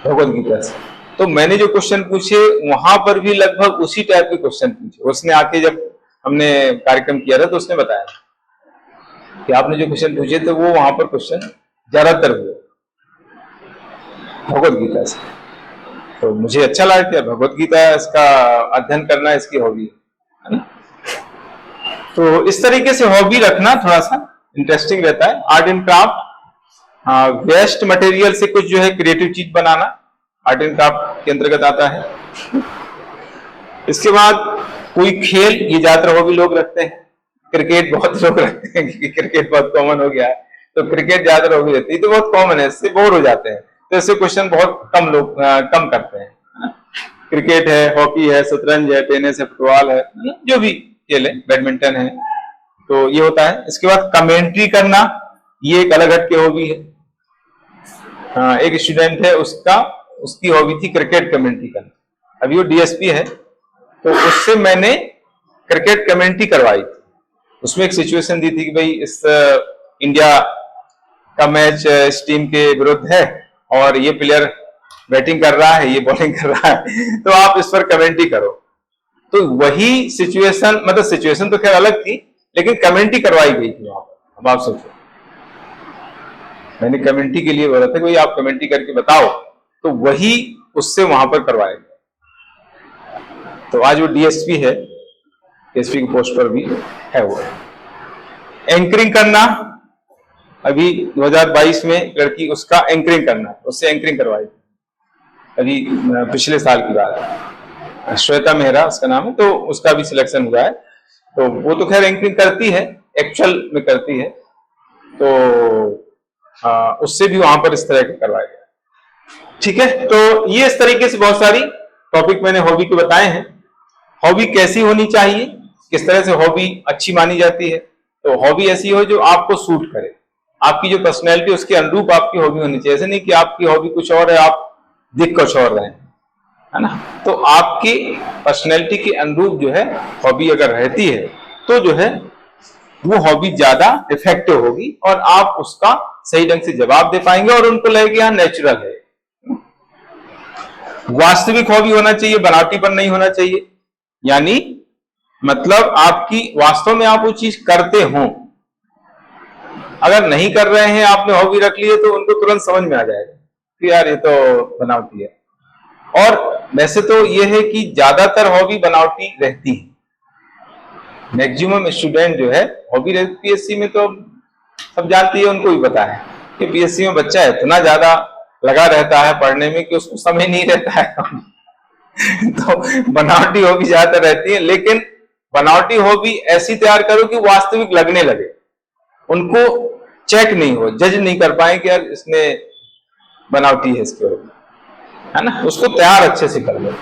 भगवत गीता से। तो मैंने जो क्वेश्चन पूछे वहां पर भी लगभग उसी टाइप के क्वेश्चन पूछे। उसने आके जब हमने कार्यक्रम किया था तो उसने बताया कि आपने जो क्वेश्चन पूछे थे वो वहां पर क्वेश्चन ज्यादातर हुए भगवत गीता से। तो मुझे अच्छा लगा कि भगवत गीता इसका अध्ययन करना इसकी हॉबी है ना। तो इस तरीके से हॉबी रखना थोड़ा सा इंटरेस्टिंग रहता है। Art and craft, waste material से कुछ जो है क्रिएटिव चीज बनाना आर्ट एंड क्राफ्ट के अंतर्गत आता है। इसके बाद कोई खेल, ये ज्यादातर हॉबी लोग रखते हैं। क्रिकेट बहुत लोग रखते हैं क्योंकि क्रिकेट बहुत कॉमन हो गया है, तो क्रिकेट ज्यादातर हॉबी रहती है। तो बहुत कॉमन है, इससे बोर हो जाते हैं, तो ऐसे क्वेश्चन बहुत कम लोग कम करते हैं। क्रिकेट है, हॉकी है, शतरंज है, टेनिस है, फुटबॉल है, जो भी खेल है, बैडमिंटन है, तो ये होता है। इसके बाद कमेंट्री करना, ये एक अलग हट के हॉबी है। एक स्टूडेंट है, उसकी हॉबी थी क्रिकेट कमेंट्री करना। अभी वो डीएसपी है, तो उससे मैंने क्रिकेट कमेंट्री करवाई थी। उसमें एक सिचुएशन दी थी कि भाई इस इंडिया का मैच इस टीम के विरुद्ध है और ये प्लेयर बैटिंग कर रहा है, ये बॉलिंग कर रहा है, तो आप इस पर कमेंट्री करो। तो वही सिचुएशन, मतलब सिचुएशन तो खैर अलग थी, लेकिन कमेंट्री करवाई गई थी वहां पर। अब आप सोचो, मैंने कमेंट्री के लिए बोला था कि भाई आप कमेंट्री करके बताओ, तो वही उससे वहां पर करवाया गया। तो आज वो डीएसपी है, डीएसपी की पोस्ट पर भी है वो। एंकरिंग करना, अभी 2022 में लड़की उसका एंकरिंग करना, उससे एंकरिंग करवाई अभी पिछले साल की बात है। श्वेता मेहरा उसका नाम है, तो उसका भी सिलेक्शन हुआ है। तो वो तो खैर एंकरिंग करती है, एक्चुअल में करती है, तो उससे भी वहां पर इस तरह का करवाया गया। ठीक है, तो ये इस तरीके से बहुत सारी टॉपिक मैंने हॉबी के बताए हैं। हॉबी कैसी होनी चाहिए, किस तरह से हॉबी अच्छी मानी जाती है। तो हॉबी ऐसी हो जो आपको सूट करे, आपकी जो पर्सनैलिटी उसके अनुरूप आपकी हॉबी होनी चाहिए। ऐसे नहीं कि आपकी हॉबी कुछ और है, आप दिख कुछ और रहे, है ना। तो आपकी पर्सनैलिटी के अनुरूप जो है हॉबी अगर रहती है, तो जो है वो हॉबी ज्यादा इफेक्टिव होगी और आप उसका सही ढंग से जवाब दे पाएंगे और उनको लगेगा यहां नेचुरल है। वास्तविक हॉबी होना चाहिए, बनावटीपन नहीं होना चाहिए। यानी मतलब आपकी वास्तव में आप वो चीज करते हो, अगर नहीं कर रहे हैं, आपने हॉबी रख ली है, तो उनको तुरंत समझ में आ जाएगा कि यार ये तो बनावटी है। और वैसे तो ये है कि ज्यादातर हॉबी बनावटी रहती है। मैक्सिमम स्टूडेंट जो है हॉबी रहती, पीएससी में तो सब जानती है, उनको भी पता है कि पीएससी में बच्चा इतना ज्यादा लगा रहता है पढ़ने में कि उसको समय नहीं रहता है। तो बनावटी हॉबी ज्यादातर रहती है, लेकिन बनावटी हॉबी ऐसी तैयार करो कि वास्तविक लगने लगे, उनको चेक नहीं हो, जज नहीं कर पाए कि यार इसमें बनावटी है इसके हॉबी, है ना। उसको तैयार अच्छे से कर लो,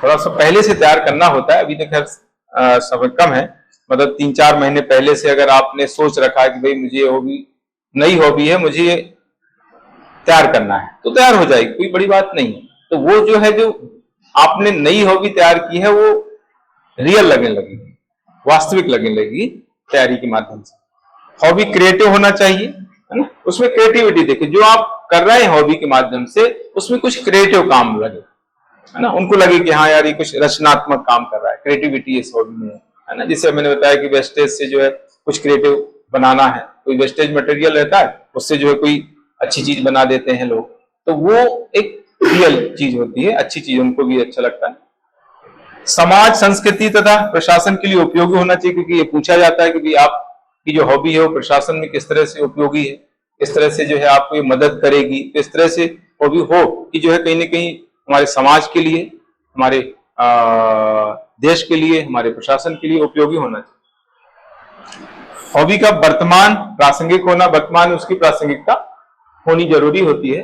थोड़ा सा पहले से तैयार करना होता है। अभी तो खैर समय कम है, मतलब 3-4 महीने पहले से अगर आपने सोच रखा है कि भाई मुझे हॉबी, नई हॉबी है, मुझे तैयार करना है, तो तैयार हो जाएगी, कोई बड़ी बात नहीं है। तो वो जो है, जो आपने नई हॉबी तैयार की है, वो रियल लगने लगेगी, वास्तविक लगने लगेगी तैयारी के माध्यम से। हॉबी क्रिएटिव होना चाहिए, है ना। उसमें क्रिएटिविटी देखिए, जो आप कर रहे हैं हॉबी के माध्यम से, उसमें कुछ क्रिएटिव काम लगे, है ना। उनको लगे कि हाँ यार ये कुछ रचनात्मक काम कर रहा है, क्रिएटिविटी इस हॉबी में है ना। जिससे मैंने बताया कि वेस्टेज से जो है कुछ क्रिएटिव बनाना है, कोई वेस्टेज मटेरियल रहता है, उससे जो है कोई अच्छी चीज बना देते हैं लोग, तो वो एक रियल चीज होती है, अच्छी चीज, उनको भी अच्छा लगता है। समाज, संस्कृति तथा प्रशासन के लिए उपयोगी होना चाहिए, क्योंकि ये पूछा जाता है कि भाई आपकी जो हॉबी है वो प्रशासन में किस तरह से उपयोगी है, किस तरह से जो है आपको ये मदद करेगी। तो इस तरह से हॉबी हो कि जो है कहीं ना कहीं हमारे समाज के लिए, हमारे देश के लिए, हमारे प्रशासन के लिए उपयोगी होना चाहिए। हॉबी का वर्तमान प्रासंगिक होना, वर्तमान में उसकी प्रासंगिकता होनी जरूरी होती है।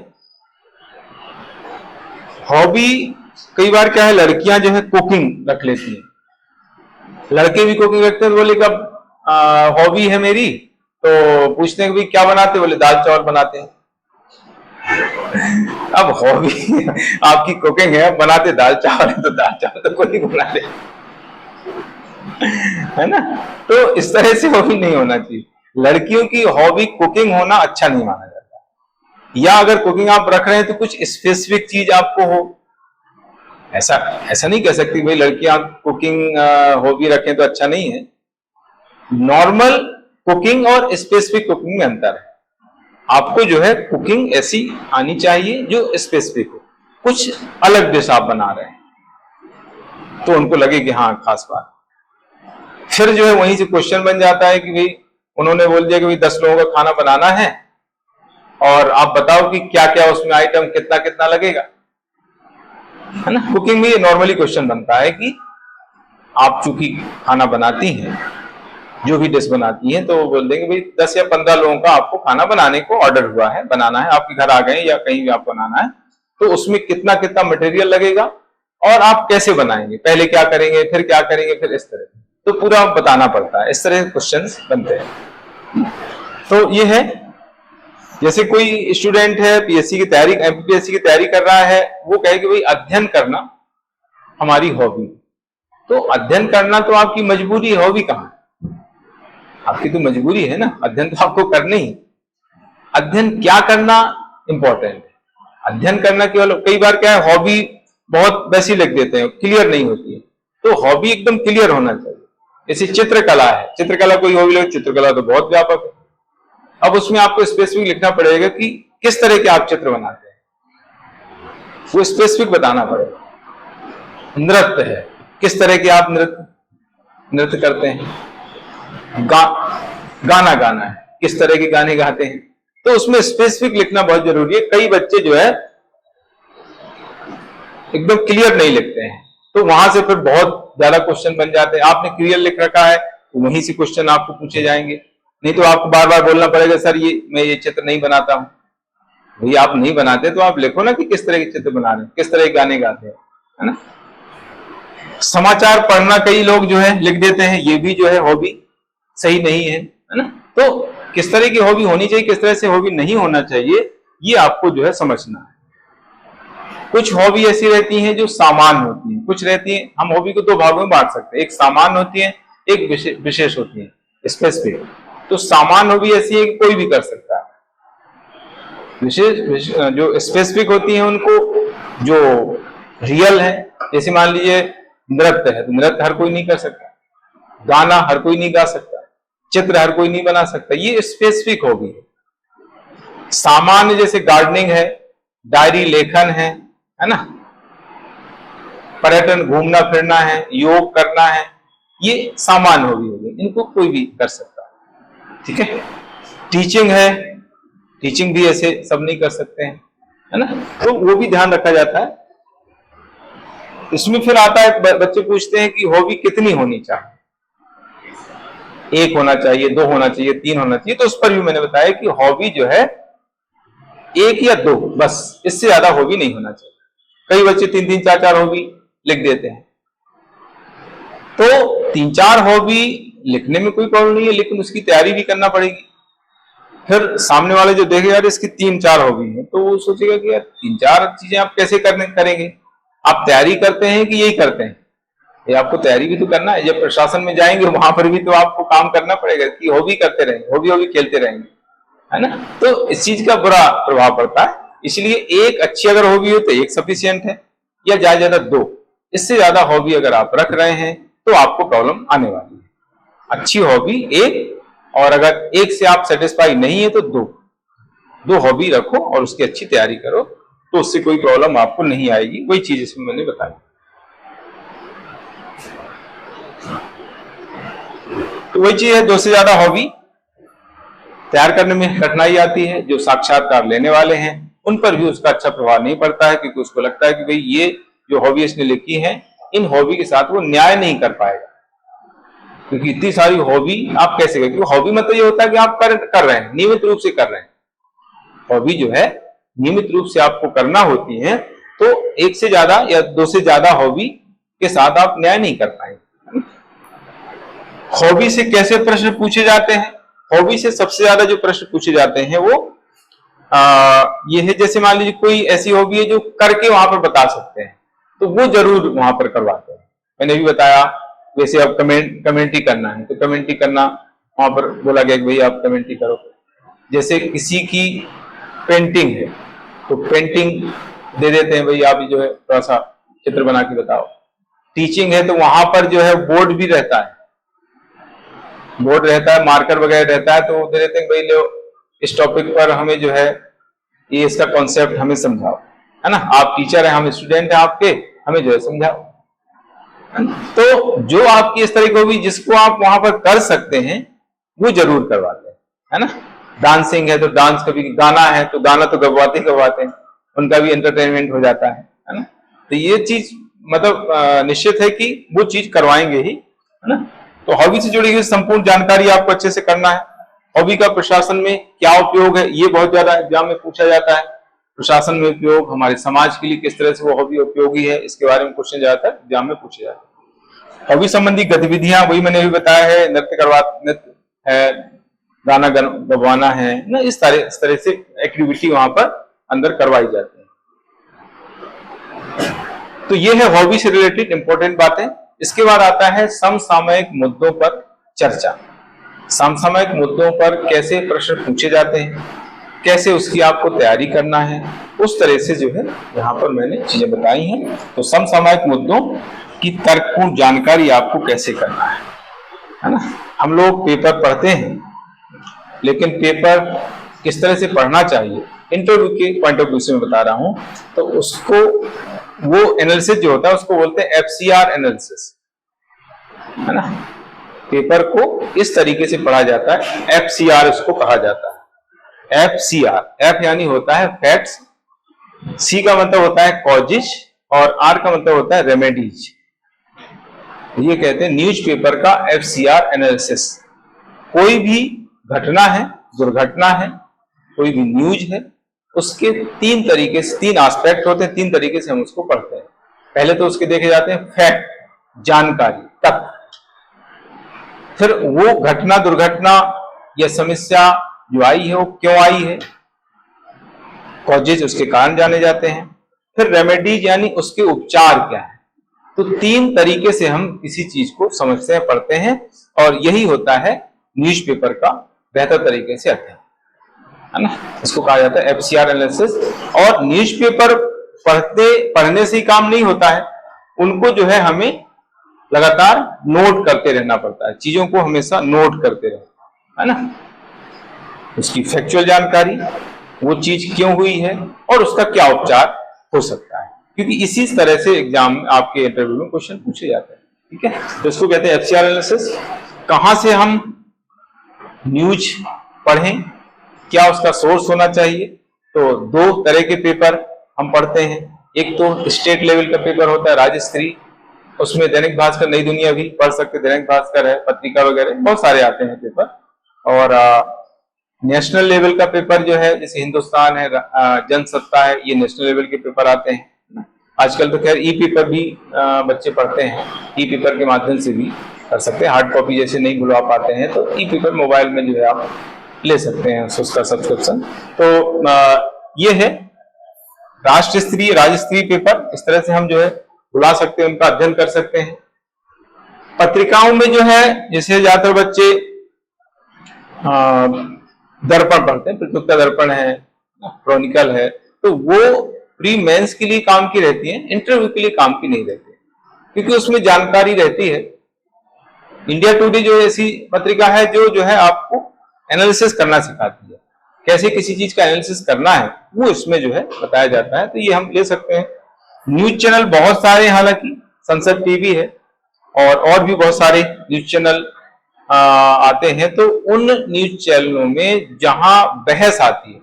हॉबी कई बार क्या है, लड़कियां जो है कुकिंग रख लेती हैं, लड़के भी कुकिंग रखते हैं। बोले कब हॉबी है मेरी, तो पूछते हैं कि क्या बनाते, बोले दाल चावल बनाते हैं। अब हॉबी आपकी कुकिंग है, बनाते दाल चावल है, तो दाल चावल तो कोई बना ले, है ना। तो इस तरह से हॉबी नहीं होना चाहिए। लड़कियों की हॉबी कुकिंग होना अच्छा नहीं माना जाता, या अगर कुकिंग आप रख रहे हैं तो कुछ स्पेसिफिक चीज आपको हो। ऐसा नहीं कह सकती भाई लड़कियां कुकिंग हॉबी रखें तो अच्छा नहीं है। नॉर्मल कुकिंग और स्पेसिफिक कुकिंग में अंतर है। आपको जो है कुकिंग ऐसी आनी चाहिए जो स्पेसिफिक हो, कुछ अलग डिश आप बना रहे हैं तो उनको लगे कि हाँ खास बात। फिर जो है वहीं से क्वेश्चन बन जाता है कि भाई उन्होंने बोल दिया कि भाई 10 लोगों का खाना बनाना है और आप बताओ कि क्या क्या उसमें आइटम कितना कितना लगेगा, है ना। कुकिंग में नॉर्मली क्वेश्चन बनता है कि आप चूंकि खाना बनाती हैं, जो भी डिश बनाती हैं, तो वो बोल देंगे भाई 10 या 15 लोगों का आपको खाना बनाने को ऑर्डर हुआ है, बनाना है, आपके घर आ गए या कहीं भी आपको बनाना है, तो उसमें कितना कितना मटेरियल लगेगा और आप कैसे बनाएंगे, पहले क्या करेंगे, फिर क्या करेंगे, फिर इस तरह, तो पूरा बताना पड़ता है। इस तरह के क्वेश्चन बनते हैं। तो ये है जैसे कोई स्टूडेंट है पीएससी की तैयारी, एमपीएससी की तैयारी कर रहा है, वो कहे कि भाई अध्ययन करना हमारी हॉबी। तो अध्ययन करना तो आपकी मजबूरी है, हॉबी कहाँ? आपकी तो मजबूरी है ना, अध्ययन तो आपको करना ही। अध्ययन क्या करना इंपॉर्टेंट है। अध्ययन करना केवल, कई बार क्या है हॉबी बहुत वैसी लिख देते हैं, क्लियर नहीं होती है। तो हॉबी एकदम क्लियर होना चाहिए। जैसे चित्रकला है, चित्रकला कोई हॉबी लगे, चित्रकला तो बहुत व्यापक है। अब उसमें आपको स्पेसिफिक लिखना पड़ेगा कि किस तरह के आप चित्र बनाते हैं, वो स्पेसिफिक बताना पड़ेगा। नृत्य है, किस तरह के आप नृत्य करते हैं। गाना गाना है, किस तरह के गाने गाते हैं। तो उसमें स्पेसिफिक लिखना बहुत जरूरी है। कई बच्चे जो है एकदम क्लियर नहीं लिखते हैं, तो वहां से फिर बहुत ज्यादा क्वेश्चन बन जाते हैं। आपने क्लियर लिख रखा है तो वहीं से क्वेश्चन आपको पूछे जाएंगे, नहीं तो आपको बार बार बोलना पड़ेगा सर ये मैं ये चित्र नहीं बनाता हूं। भाई आप नहीं बनाते तो आप लिखो ना कि किस तरह के चित्र बना रहे हैं, किस तरह के गाने गाते हैं, है ना। समाचार पढ़ना कई लोग जो है लिख देते हैं, ये भी जो है हॉबी सही नहीं है ना। तो किस तरह की हॉबी होनी चाहिए, किस तरह से हॉबी नहीं होना चाहिए, ये आपको जो है समझना है। कुछ हॉबी ऐसी रहती हैं जो सामान्य होती हैं, कुछ रहती हैं, हम हॉबी को दो भागों में बांट सकते हैं, एक सामान्य होती है, एक विशेष होती है, स्पेसिफिक। तो सामान्य हॉबी ऐसी है कि कोई भी कर सकता है। विशेष जो स्पेसिफिक होती है उनको जो रियल है, जैसे मान लीजिए नृत्य है तो नृत्य हर कोई नहीं कर सकता, गाना हर कोई नहीं गा सकता, चित्र हर कोई नहीं बना सकता, ये स्पेसिफिक हॉबी है। सामान्य जैसे गार्डनिंग है, डायरी लेखन है ना, पर्यटन घूमना फिरना है, योग करना है, ये सामान्य हॉबी हो गई, इनको कोई भी कर सकता है। ठीक है। टीचिंग है, टीचिंग भी ऐसे सब नहीं कर सकते हैं, है ना, तो वो भी ध्यान रखा जाता है। इसमें फिर आता है, बच्चे पूछते हैं कि हॉबी कितनी होनी चाहिए, एक होना चाहिए, दो होना चाहिए, तीन होना चाहिए। तो उस पर भी मैंने बताया कि हॉबी जो है एक या दो, बस, इससे ज्यादा हॉबी नहीं होना चाहिए। कई बच्चे तीन तीन चार चार हॉबी लिख देते हैं, तो तीन चार हॉबी लिखने में कोई प्रॉब्लम नहीं है, लेकिन उसकी तैयारी भी करना पड़ेगी। फिर सामने वाले जो देखेगा यार इसकी तीन चार हॉबी है, तो वो सोचेगा कि यार तीन चार चीजें आप कैसे करेंगे, आप तैयारी करते हैं कि यही करते हैं, ये आपको तैयारी भी तो करना है। जब प्रशासन में जाएंगे वहां पर भी तो आपको काम करना पड़ेगा कि हॉबी करते रहेंगे, हॉबी खेलते रहेंगे, है ना। तो इस चीज का बुरा प्रभाव पड़ता है। इसलिए एक अच्छी अगर हॉबी हो तो एक सफिशियंट है, या ज्यादा दो। इससे ज्यादा हॉबी अगर आप रख रहे हैं तो आपको प्रॉब्लम आने वाली है। अच्छी हॉबी एक, और अगर एक से आप सेटिस्फाई नहीं है तो दो हॉबी रखो और उसकी अच्छी तैयारी करो, तो उससे कोई प्रॉब्लम आपको नहीं आएगी। वही चीज इसमें मैंने बताई। तो वही चीज है, दो से ज्यादा हॉबी तैयार करने में कठिनाई आती है। जो साक्षात्कार लेने वाले हैं उन पर भी उसका अच्छा प्रभाव नहीं पड़ता है, क्योंकि उसको लगता है कि भाई ये जो हॉबी इसने लिखी है, इन हॉबी के साथ वो न्याय नहीं कर पाएगा, क्योंकि इतनी सारी हॉबी आप कैसे करें। क्योंकि हॉबी मतलब ये होता है कि आप कर रहे हैं, नियमित रूप से कर रहे हैं। हॉबी जो है नियमित रूप से आपको करना होती है, तो एक से ज्यादा या दो से ज्यादा हॉबी के साथ आप न्याय नहीं कर पाएंगे। हॉबी से कैसे प्रश्न पूछे जाते हैं? हॉबी से सबसे ज्यादा जो प्रश्न पूछे जाते हैं वो ये है, जैसे मान लीजिए कोई ऐसी हॉबी है जो करके वहां पर बता सकते हैं, तो वो जरूर वहां पर करवाते हैं। मैंने भी बताया, वैसे अब कमेंट्री करना है तो कमेंट्री करना वहां पर बोला गया कि भाई आप कमेंट्री करो। जैसे किसी की पेंटिंग है तो पेंटिंग दे देते हैं, भाई आप जो है थोड़ा सा चित्र बना के बताओ। टीचिंग है तो वहां पर जो है बोर्ड भी रहता है, बोर्ड रहता है, मार्कर वगैरह रहता है, तो दे देते हैं भाई लो इस टॉपिक पर हमें जो है ये इसका कॉन्सेप्ट हमें समझाओ, है ना। आप टीचर हैं, हम स्टूडेंट हैं आपके, हमें जो है समझाओ। तो जो आपकी इस तरह की होगी जिसको आप वहां पर कर सकते हैं वो जरूर करवाते हैं, है ना। डांसिंग है तो डांस, कभी गाना है तो गाना तो गवाते हैं, उनका भी एंटरटेनमेंट हो जाता है ना। तो ये चीज मतलब निश्चित है कि वो चीज करवाएंगे ही, है ना। तो हॉबी से जुड़ी हुई संपूर्ण जानकारी आपको अच्छे से करना है। हॉबी का प्रशासन में क्या उपयोग है, ये बहुत ज्यादा एग्जाम में पूछा जाता है। प्रशासन में उपयोग, हमारे समाज के लिए किस तरह से वो हॉबी उपयोगी है, इसके बारे में क्वेश्चन ज्यादातर एग्जाम में पूछे जाते हैं। हॉबी संबंधी गतिविधियां वही मैंने भी बताया है, नृत्य है, गाना गवाना है ना, इस तरह से एक्टिविटी वहां पर अंदर करवाई जाती है। तो ये है हॉबी से रिलेटेड इंपॉर्टेंट बातें। इसके बाद आता है समसामयिक मुद्दों पर चर्चा। समसामयिक मुद्दों पर कैसे प्रश्न पूछे जाते हैं, कैसे उसकी आपको तैयारी करना है, उस तरह से जो है यहाँ पर मैंने चीजें बताई हैं। तो समसामयिक मुद्दों की तर्कपूर्ण जानकारी आपको कैसे करना है ना। हम लोग पेपर पढ़ते हैं, लेकिन पेपर किस तरह से पढ़ना चाहिए इंटरव्यू के पॉइंट ऑफ व्यू से मैं बता रहा हूं। तो उसको वो एनालिसिस जो होता है उसको बोलते हैं एफसीआर एनालिसिस, है ना। पेपर को इस तरीके से पढ़ा जाता है, एफसीआर इसको कहा जाता है। एफसीआर, एफ यानी होता है फैक्ट्स, सी का मतलब होता है कॉजेज और आर का मतलब होता है रेमेडीज। ये कहते हैं न्यूज़पेपर का एफसीआर एनालिसिस। कोई भी घटना है, दुर्घटना है, कोई भी न्यूज है, उसके तीन तरीके से, तीन एस्पेक्ट होते हैं, तीन तरीके से हम उसको पढ़ते हैं। पहले तो उसके देखे जाते हैं फैक्ट, जानकारी, तथ्य। फिर वो घटना, दुर्घटना या समस्या जो आई है वो क्यों आई है, कॉजेज, उसके कारण जाने जाते हैं। फिर रेमेडीज यानी उसके उपचार क्या है। तो तीन तरीके से हम किसी चीज को समझते हैं, पढ़ते हैं, और यही होता है न्यूज़पेपर का बेहतर तरीके से अध्ययन, है ना। इसको कहा जाता है एफसीआर एनालिसिस। और न्यूज़पेपर पढ़ने से ही काम नहीं होता है, उनको जो है हमें लगातार नोट करते रहना पड़ता है, चीजों को हमेशा नोट करते रहना, है ना। उसकी फैक्चुअल जानकारी, वो चीज क्यों हुई है और उसका क्या उपचार हो सकता है, क्योंकि इसी तरह से एग्जाम में आपके इंटरव्यू में क्वेश्चन पूछे जाते हैं। ठीक है, तो इसको कहते हैं एफसीआर एनालिसिस। कहां से हम न्यूज पढ़ें, क्या उसका सोर्स होना चाहिए। तो दो तरह के पेपर हम पढ़ते हैं। एक तो स्टेट लेवल का पेपर होता है राज्य स्तरीय, उसमें दैनिक भास्कर, नई दुनिया भी पढ़ सकते, दैनिक भास्कर है, पत्रिका वगैरह बहुत सारे आते हैं पेपर। और नेशनल लेवल का पेपर जो है, जैसे हिंदुस्तान है, जनसत्ता है, ये नेशनल लेवल के पेपर आते हैं। आजकल तो खैर ई पेपर भी बच्चे पढ़ते हैं, ई पेपर के माध्यम से भी कर सकते हैं। हार्ड कॉपी जैसे नहीं बुलवा पाते हैं तो ई पेपर मोबाइल में जो है आप ले सकते हैं उसका सब्सक्रिप्शन। तो ये है राष्ट्र स्तरीय, राज्य स्तरीय पेपर, इस तरह से हम जो है बुला सकते हैं, उनका अध्ययन कर सकते हैं। पत्रिकाओं में जो है, जैसे ज्यादातर बच्चे दर्पण पढ़ते हैं, प्रतियोगिता दर्पण है, क्रॉनिकल है, तो वो प्री मेंस के लिए काम की रहती है, इंटरव्यू के लिए काम की नहीं रहती, क्योंकि उसमें जानकारी रहती है। इंडिया टुडे जो ऐसी पत्रिका है जो है आपको एनालिसिस करना सिखाती है, कैसे किसी चीज का एनालिसिस करना है वो इसमें जो है बताया जाता है। तो ये हम ले सकते हैं। न्यूज चैनल बहुत सारे, हालांकि संसद टीवी है और भी बहुत सारे न्यूज चैनल आते हैं। तो उन न्यूज चैनलों में जहां बहस आती है,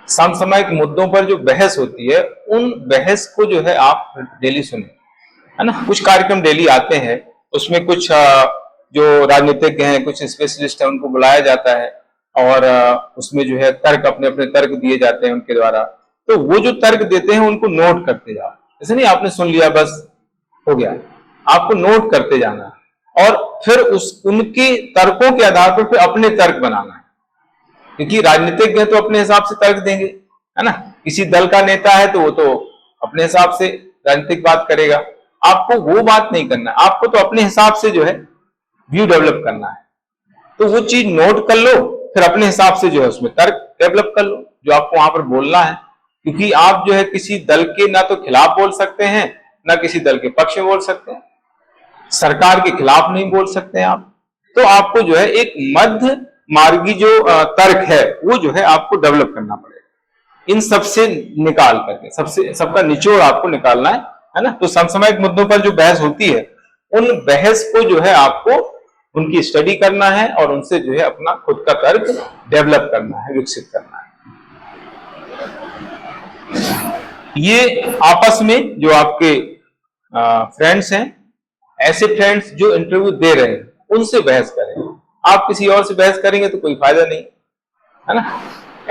समसामयिक मुद्दों पर जो बहस होती है, उन बहस को जो है आप डेली सुने, है ना। कुछ कार्यक्रम डेली आते हैं, उसमें कुछ जो राजनीतिज्ञ हैं, कुछ स्पेशलिस्ट हैं, उनको बुलाया जाता है और उसमें जो है तर्क, अपने अपने तर्क दिए जाते हैं उनके द्वारा। तो वो जो तर्क देते हैं उनको नोट करते जाओ। ऐसे नहीं आपने सुन लिया बस हो गया, आपको नोट करते जाना है और फिर उनके तर्कों के आधार पर फिर अपने तर्क बनाना है, क्योंकि राजनीतिज्ञ तो अपने हिसाब से तर्क देंगे, है ना। किसी दल का नेता है तो वो तो अपने हिसाब से राजनीतिक बात करेगा। आपको वो बात नहीं करना, आपको तो अपने हिसाब से जो है व्यू डेवलप करना है। तो वो चीज नोट कर लो, फिर अपने हिसाब से जो है उसमें तर्क डेवलप कर लो जो आपको वहां पर बोलना है, क्योंकि आप जो है किसी दल के ना तो खिलाफ बोल सकते हैं, ना किसी दल के पक्ष में बोल सकते हैं, सरकार के खिलाफ नहीं बोल सकते हैं आप। तो आपको जो है एक मध्य मार्गी जो तर्क है वो जो है आपको डेवलप करना पड़ेगा। इन सबसे निकाल करके सबका निचोड़ आपको निकालना है ना। तो समसामयिक मुद्दों पर जो बहस होती है, उन बहस को जो है आपको उनकी स्टडी करना है और उनसे जो है अपना खुद का तर्क डेवलप करना है, विकसित करना है। ये आपस में जो आपके फ्रेंड्स हैं, ऐसे फ्रेंड्स जो इंटरव्यू दे रहे हैं उनसे बहस करें। आप किसी और से बहस करेंगे तो कोई फायदा नहीं, है ना।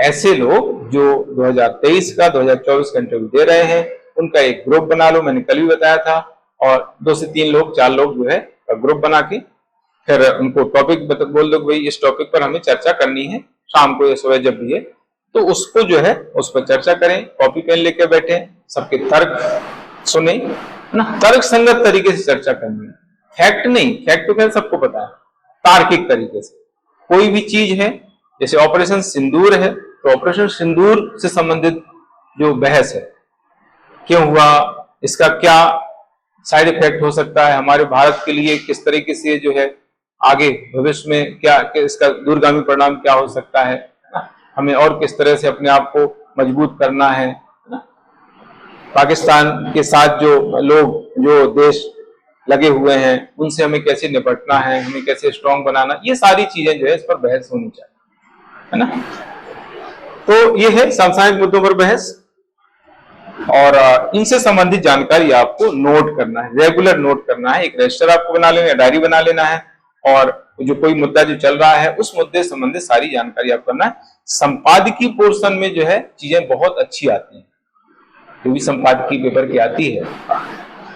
ऐसे लोग जो 2023 का 2024 का इंटरव्यू दे रहे हैं, उनका एक ग्रुप बना लो, मैंने कल भी बताया था, और 2 से 3 लोग 4 लोग जो है ग्रुप बना के फिर उनको टॉपिक बोल दो भाई इस टॉपिक पर हमें चर्चा करनी है शाम को या सुबह जब भी है, तो उसको जो है उस पर चर्चा करें, कॉपी पेन लेके बैठे, सबके तर्क सुने, है ना, तर्क संगत तरीके से चर्चा करनी है, फैक्ट नहीं, फैक्ट तो खैर सबको पता है, तार्किक तरीके से। कोई भी चीज है, जैसे ऑपरेशन सिंदूर है, तो ऑपरेशन सिंदूर से संबंधित जो बहस है, क्यों हुआ, इसका क्या साइड इफेक्ट हो सकता है हमारे भारत के लिए, किस तरीके से जो है आगे भविष्य में क्या इसका दूरगामी परिणाम क्या हो सकता है, हमें और किस तरह से अपने आप को मजबूत करना है, पाकिस्तान के साथ जो लोग जो देश लगे हुए हैं उनसे हमें कैसे निपटना है, हमें कैसे स्ट्रांग बनाना, ये सारी चीजें जो है इस पर बहस होनी चाहिए, है ना। तो ये है समसामयिक मुद्दों पर बहस, और इनसे संबंधित जानकारी आपको नोट करना है, रेगुलर नोट करना है, एक रजिस्टर आपको बना लेना है, डायरी बना लेना है, और जो कोई मुद्दा जो चल रहा है उस मुद्दे से संबंधित सारी जानकारी आपको करना है। संपादकीय पोर्शन में जो है चीजें बहुत अच्छी आती हैं, जो भी संपादकीय पेपर की आती है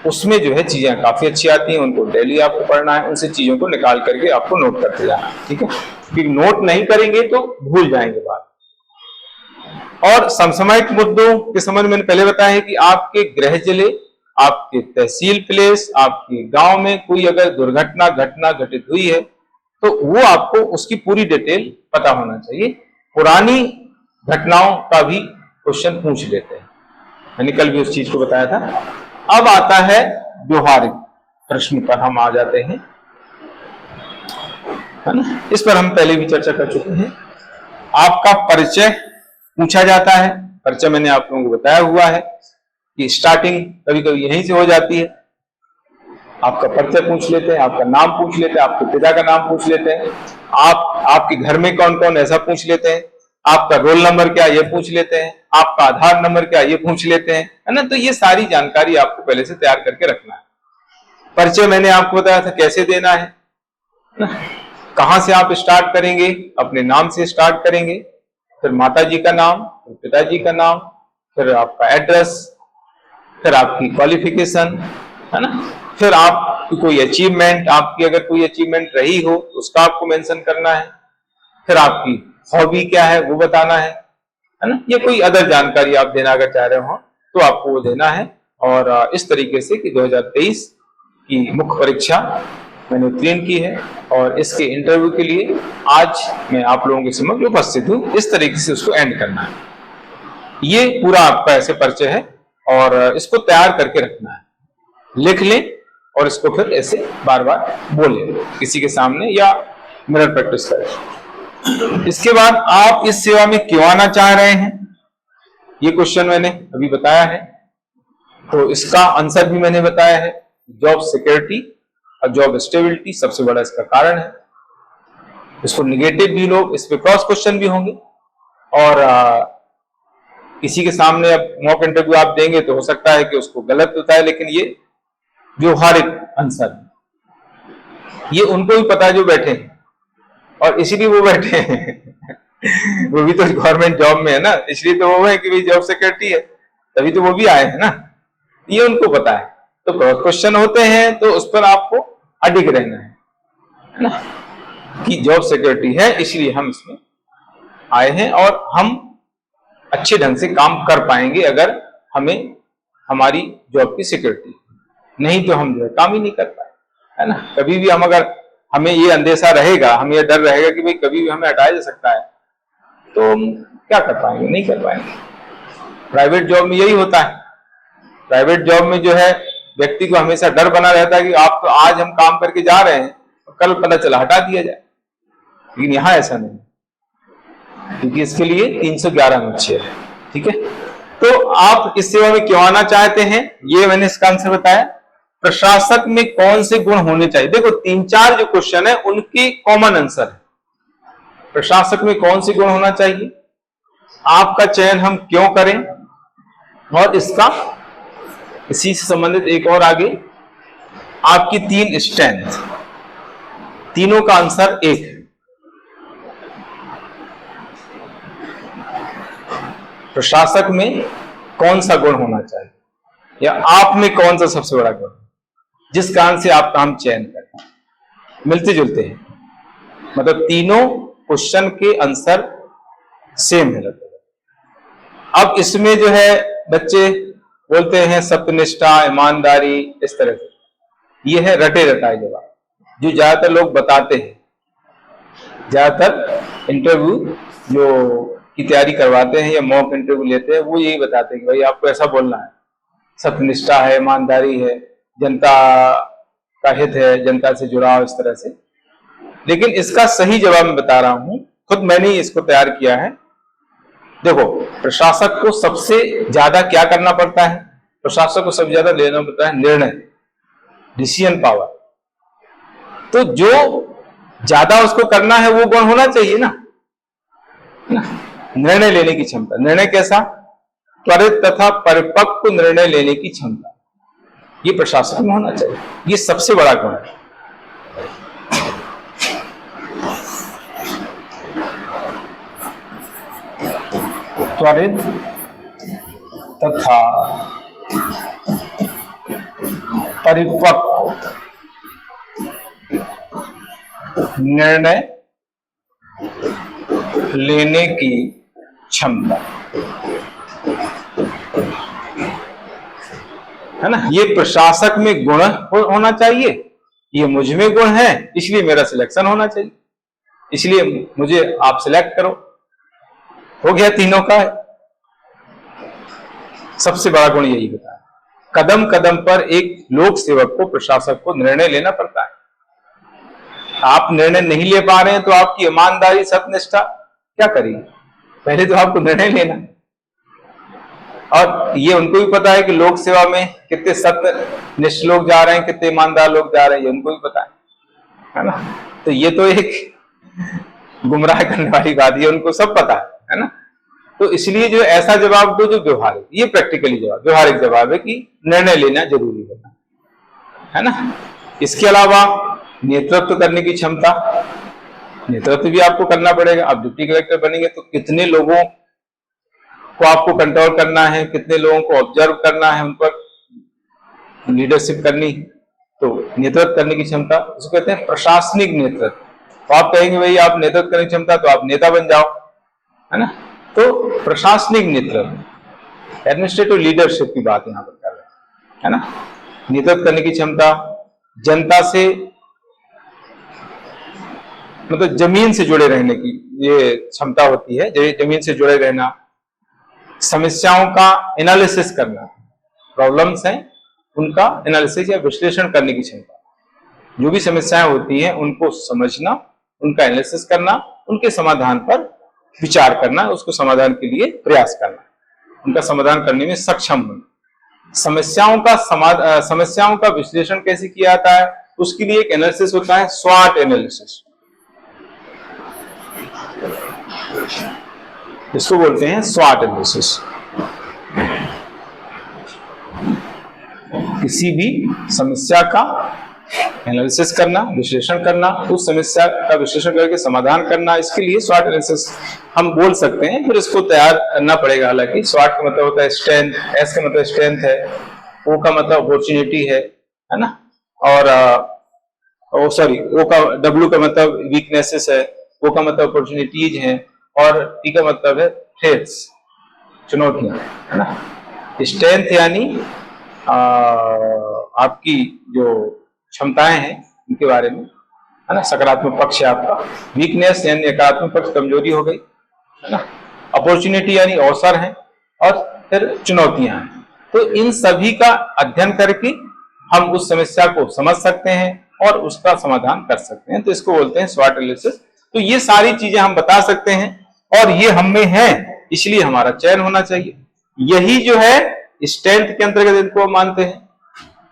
उसमें जो है चीजें काफी अच्छी आती हैं, उनको डेली आपको पढ़ना है, उनसे चीजों को निकाल करके आपको नोट करते जाना है, ठीक है, क्योंकि नोट नहीं करेंगे तो भूल जाएंगे बात। और समसामयिक मुद्दों के संबंध में मैंने पहले बताया है कि आपके गृह जिले, आपके तहसील प्लेस, आपके गांव में कोई अगर दुर्घटना घटना घटित हुई है तो वो आपको उसकी पूरी डिटेल पता होना चाहिए। पुरानी घटनाओं का भी क्वेश्चन पूछ लेते हैं, मैंने कल भी उस चीज को बताया था। अब आता है व्यवहारिक प्रश्न पर हम आ जाते हैं, है ना, इस पर हम पहले भी चर्चा कर चुके हैं। आपका परिचय पूछा जाता है, परिचय मैंने आप लोगों को बताया हुआ है कि स्टार्टिंग कभी कभी यहीं से हो जाती है, आपका परिचय पूछ लेते हैं, आपका नाम पूछ लेते हैं, आपके पिता का नाम पूछ लेते हैं, आपके घर में कौन कौन ऐसा पूछ लेते हैं, आपका रोल नंबर क्या ये पूछ लेते हैं, आपका आधार नंबर क्या ये पूछ लेते हैं, है ना। तो ये सारी जानकारी आपको पहले से तैयार करके रखना है। परिचय मैंने आपको बताया था कैसे देना है, कहां से आप स्टार्ट करेंगे, अपने नाम से स्टार्ट करेंगे, फिर माता जी का नाम, फिर पिताजी का नाम, फिर आपका एड्रेस, फिर आपकी क्वालिफिकेशन, है ना, फिर आपकी कोई अचीवमेंट, आपकी अगर कोई अचीवमेंट रही हो तो उसका आपको मेंशन करना है, फिर आपकी हॉबी क्या है वो बताना है ना। ये कोई अदर जानकारी आप देना अगर चाह रहे हो तो आपको वो देना है। और इस तरीके से कि 2023 की मुख्य परीक्षा मैंने उत्तीर्ण की है और इसके इंटरव्यू के लिए आज मैं आप लोगों के समक्ष उपस्थित हूँ, इस तरीके से उसको एंड करना है। ये पूरा आपका ऐसे परिचय है और इसको तैयार करके रखना है, लिख लें और इसको फिर ऐसे बार बार बोले किसी के सामने या मिरर प्रैक्टिस करें। इसके बाद आप इस सेवा में क्यों आना चाह रहे हैं, ये क्वेश्चन मैंने अभी बताया है, तो इसका आंसर भी मैंने बताया है। जॉब सिक्योरिटी और जॉब स्टेबिलिटी सबसे बड़ा इसका कारण है। इसको निगेटिव भी लोग, इस पे क्रॉस क्वेश्चन भी होंगे और किसी के सामने अब मॉक इंटरव्यू आप देंगे तो हो सकता है कि उसको गलत बताए, लेकिन ये व्यवहारिक आंसर ये उनको भी पता है जो बैठे हैं और इसीलिए वो बैठे हैं वो भी तो गवर्नमेंट जॉब में है ना, इसलिए तो वो है कि भाई जॉब सिक्योरिटी है, तभी तो वो भी आए हैं ना, ये उनको पता है। तो क्वेश्चन होते हैं तो उस पर आपको अडिग रहना है ना, कि जॉब सिक्योरिटी है इसलिए हम इसमें आए हैं और हम अच्छे ढंग से काम कर पाएंगे अगर हमें हमारी जॉब की सिक्योरिटी, नहीं तो हम जो है काम ही नहीं कर पाए, है ना। कभी भी हम अगर हमें ये अंदेशा रहेगा, हमें ये डर रहेगा कि भाई कभी भी हमें हटाया जा सकता है, तो हम क्या कर पाएंगे, नहीं कर पाएंगे। प्राइवेट जॉब में यही होता है, प्राइवेट जॉब में जो है व्यक्ति को हमेशा डर बना रहता है कि आप तो आज हम काम करके जा रहे हैं और कल पता चला हटा दिया जाए, लेकिन यहां ऐसा नहीं, क्योंकि इसके लिए 311 अनुच्छेद है, ठीक है। तो आप इस सेवा में क्यों आना चाहते हैं, ये मैंने इसका आंसर बताया। प्रशासक में कौन से गुण होने चाहिए, देखो 3-4 जो क्वेश्चन है उनकी कॉमन आंसर है। प्रशासक में कौन से गुण होना चाहिए, आपका चयन हम क्यों करें, और इसका इसी से संबंधित एक और आगे आपकी 3 स्ट्रेंथ, तीनों का आंसर एक है। प्रशासक में कौन सा गुण होना चाहिए या आप में कौन सा सबसे बड़ा गुण जिस कारण से आप काम चयन करें, मिलते जुलते हैं, मतलब तीनों क्वेश्चन के आंसर सेम है लगभग। अब इसमें जो है बच्चे बोलते हैं सत्यनिष्ठा, ईमानदारी, इस तरह से, ये है रटे रटाए जवाब जो ज्यादातर लोग बताते हैं। ज्यादातर इंटरव्यू जो की तैयारी करवाते हैं या मॉक इंटरव्यू लेते हैं वो यही बताते हैं कि भाई आपको ऐसा बोलना है, सत्यनिष्ठा है, ईमानदारी है, जनता का हित है, जनता से जुड़ाव, इस तरह से। लेकिन इसका सही जवाब मैं बता रहा हूं, खुद मैंने इसको तैयार किया है। देखो, प्रशासक को सबसे ज्यादा क्या करना पड़ता है? प्रशासक को सबसे ज्यादा लेना पड़ता है निर्णय, डिसीजन पावर। तो जो ज्यादा उसको करना है वो गुण होना चाहिए ना, निर्णय लेने की क्षमता। निर्णय कैसा? त्वरित तथा परिपक्व निर्णय लेने की क्षमता, ये प्रशासक में होना चाहिए। ये सबसे बड़ा गुण है। त्वरित तथा परिपक्व निर्णय लेने की क्षमता, है ना, ये प्रशासक में गुण होना चाहिए। ये मुझ में गुण है, इसलिए मेरा सिलेक्शन होना चाहिए, इसलिए मुझे आप सिलेक्ट करो। हो गया तीनों का। सबसे बड़ा गुण यही होता है। कदम कदम पर एक लोक सेवक को, प्रशासक को निर्णय लेना पड़ता है। आप निर्णय नहीं ले पा रहे हैं तो आपकी ईमानदारी, सत्यनिष्ठा क्या करेगी? पहले तो आपको निर्णय लेना। और ये उनको भी पता है कि लोक सेवा में कितने सत्यनिष्ठ लोग जा रहे हैं, कितने ईमानदार लोग जा रहे हैं, ये उनको भी पता है ना। तो ये तो एक गुमराह करने वाली बात, ये उनको सब पता है ना। तो इसलिए जो ऐसा जवाब दो जो व्यवहारिक, ये प्रैक्टिकली जवाब, व्यवहारिक जवाब है कि निर्णय लेना जरूरी होता है ना। इसके अलावा नेतृत्व करने की क्षमता, नेतृत्व भी आपको करना पड़ेगा। आप डिप्टी कलेक्टर बनेंगे तो कितने लोगों को आपको कंट्रोल करना है, कितने लोगों को ऑब्जर्व करना है, उन पर लीडरशिप करनी, तो नेतृत्व करने की क्षमता, उसको कहते हैं प्रशासनिक नेतृत्व। तो आप कहेंगे भाई आप नेतृत्व करने की क्षमता, तो आप नेता बन जाओ, है ना। तो प्रशासनिक नेतृत्व, एडमिनिस्ट्रेटिव लीडरशिप की बात यहां पर कर रहे हैं, है ना। नेतृत्व करने की क्षमता, जनता से मतलब जमीन से जुड़े रहने की ये क्षमता होती है, जमीन से जुड़े रहना, समस्याओं का एनालिसिस करना, प्रॉब्लम्स हैं उनका एनालिसिस या विश्लेषण करने की क्षमता, जो भी समस्याएं होती हैं उनको समझना, उनका एनालिसिस करना, उनके समाधान पर विचार करना, उसको समाधान के लिए प्रयास करना, उनका समाधान करने में सक्षम होना। समस्याओं का विश्लेषण कैसे किया जाता है, उसके लिए एक एनालिसिस होता है, स्वॉट एनालिसिस, इसको बोलते हैं स्वॉट एनालिसिस। किसी भी समस्या का एनालिसिस करना, विश्लेषण करना, उस समस्या का विश्लेषण करके समाधान करना, इसके लिए स्वॉट एनालिसिस हम बोल सकते हैं। फिर इसको तैयार करना पड़ेगा। हालांकि स्वॉट का मतलब होता है स्ट्रेंथ, एस का मतलब स्ट्रेंथ है, ओ का मतलब अपॉर्चुनिटी है ना, और सॉरी ओ का, डब्ल्यू का मतलब वीकनेसेस है, ओ का मतलब अपॉर्चुनिटीज है, और टी का मतलब है थ्रेट्स, चुनौतियां, है ना। स्ट्रेंथ यानी आपकी जो क्षमताएं हैं उनके बारे में, है ना, सकारात्मक पक्ष है आपका। वीकनेस यानी नकारात्मक पक्ष, कमजोरी हो गई, है ना। अपॉर्चुनिटी यानी अवसर है, और फिर चुनौतियां हैं। तो इन सभी का अध्ययन करके हम उस समस्या को समझ सकते हैं और उसका समाधान कर सकते हैं। तो इसको बोलते हैं स्वॉट एनालिसिस। तो ये सारी चीजें हम बता सकते हैं और ये हम में है, इसलिए हमारा चयन होना चाहिए। यही जो है स्ट्रेंथ के अंतर्गत इनको मानते हैं,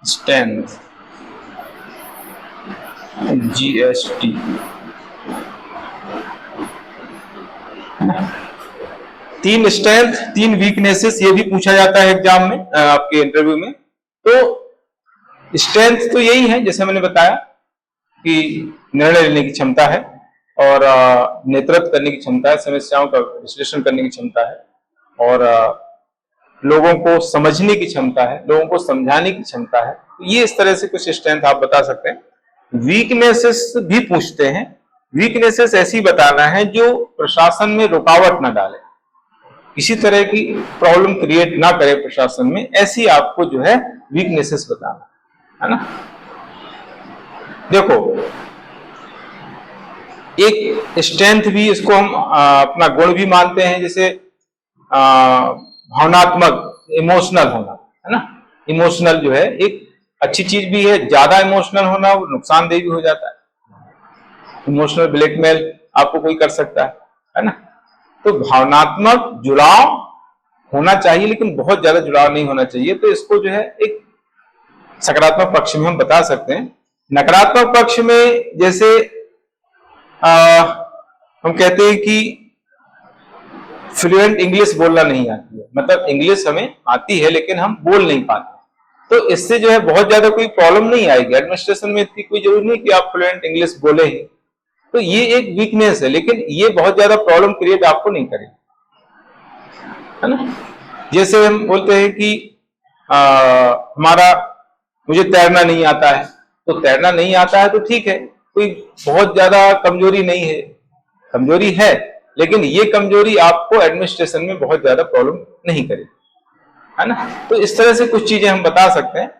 स्ट्रेंथ, GST। तीन स्ट्रेंथ, तीन वीकनेसेस, ये भी पूछा जाता है एग्जाम में, आपके इंटरव्यू में। तो स्ट्रेंथ तो यही है, जैसे मैंने बताया कि निर्णय लेने की क्षमता है, और नेतृत्व करने की क्षमता है, समस्याओं का विश्लेषण करने की क्षमता है, और लोगों को समझने की क्षमता है, लोगों को समझाने की क्षमता है। ये इस तरह से कुछ स्ट्रेंथ आप बता सकते हैं। वीकनेसेस भी पूछते हैं। वीकनेसेस ऐसी बताना है जो प्रशासन में रुकावट ना डाले, किसी तरह की प्रॉब्लम क्रिएट ना करे प्रशासन में, ऐसी आपको जो है वीकनेसेस बताना है ना। देखो, एक स्ट्रेंथ भी, इसको हम अपना गुण भी मानते हैं, जैसे भावनात्मक, इमोशनल होना, है ना। इमोशनल जो है एक अच्छी चीज भी है, ज्यादा इमोशनल होना वो नुकसानदेह भी हो जाता है। इमोशनल ब्लैकमेल आपको कोई कर सकता है ना। तो भावनात्मक जुड़ाव होना चाहिए, लेकिन बहुत ज्यादा जुड़ाव नहीं होना चाहिए। तो इसको जो है एक सकारात्मक पक्ष में हम बता सकते हैं। नकारात्मक पक्ष में जैसे हम कहते हैं कि फ्लुएंट इंग्लिश बोलना नहीं आती है, मतलब इंग्लिश हमें आती है लेकिन हम बोल नहीं पाते। तो इससे जो है बहुत ज्यादा कोई प्रॉब्लम नहीं आएगी एडमिनिस्ट्रेशन में, इतनी कोई जरूरी नहीं कि आप फ्लुएंट इंग्लिश बोले ही। तो ये एक वीकनेस है, लेकिन ये बहुत ज्यादा प्रॉब्लम क्रिएट आपको नहीं करेगी, है ना। जैसे हम बोलते हैं कि मुझे तैरना नहीं आता है, तो तैरना नहीं आता है तो ठीक है, कोई बहुत ज्यादा कमजोरी नहीं है, कमजोरी है, लेकिन ये कमजोरी आपको एडमिनिस्ट्रेशन में बहुत ज्यादा प्रॉब्लम नहीं करेगी, है ना। तो इस तरह से कुछ चीजें हम बता सकते हैं।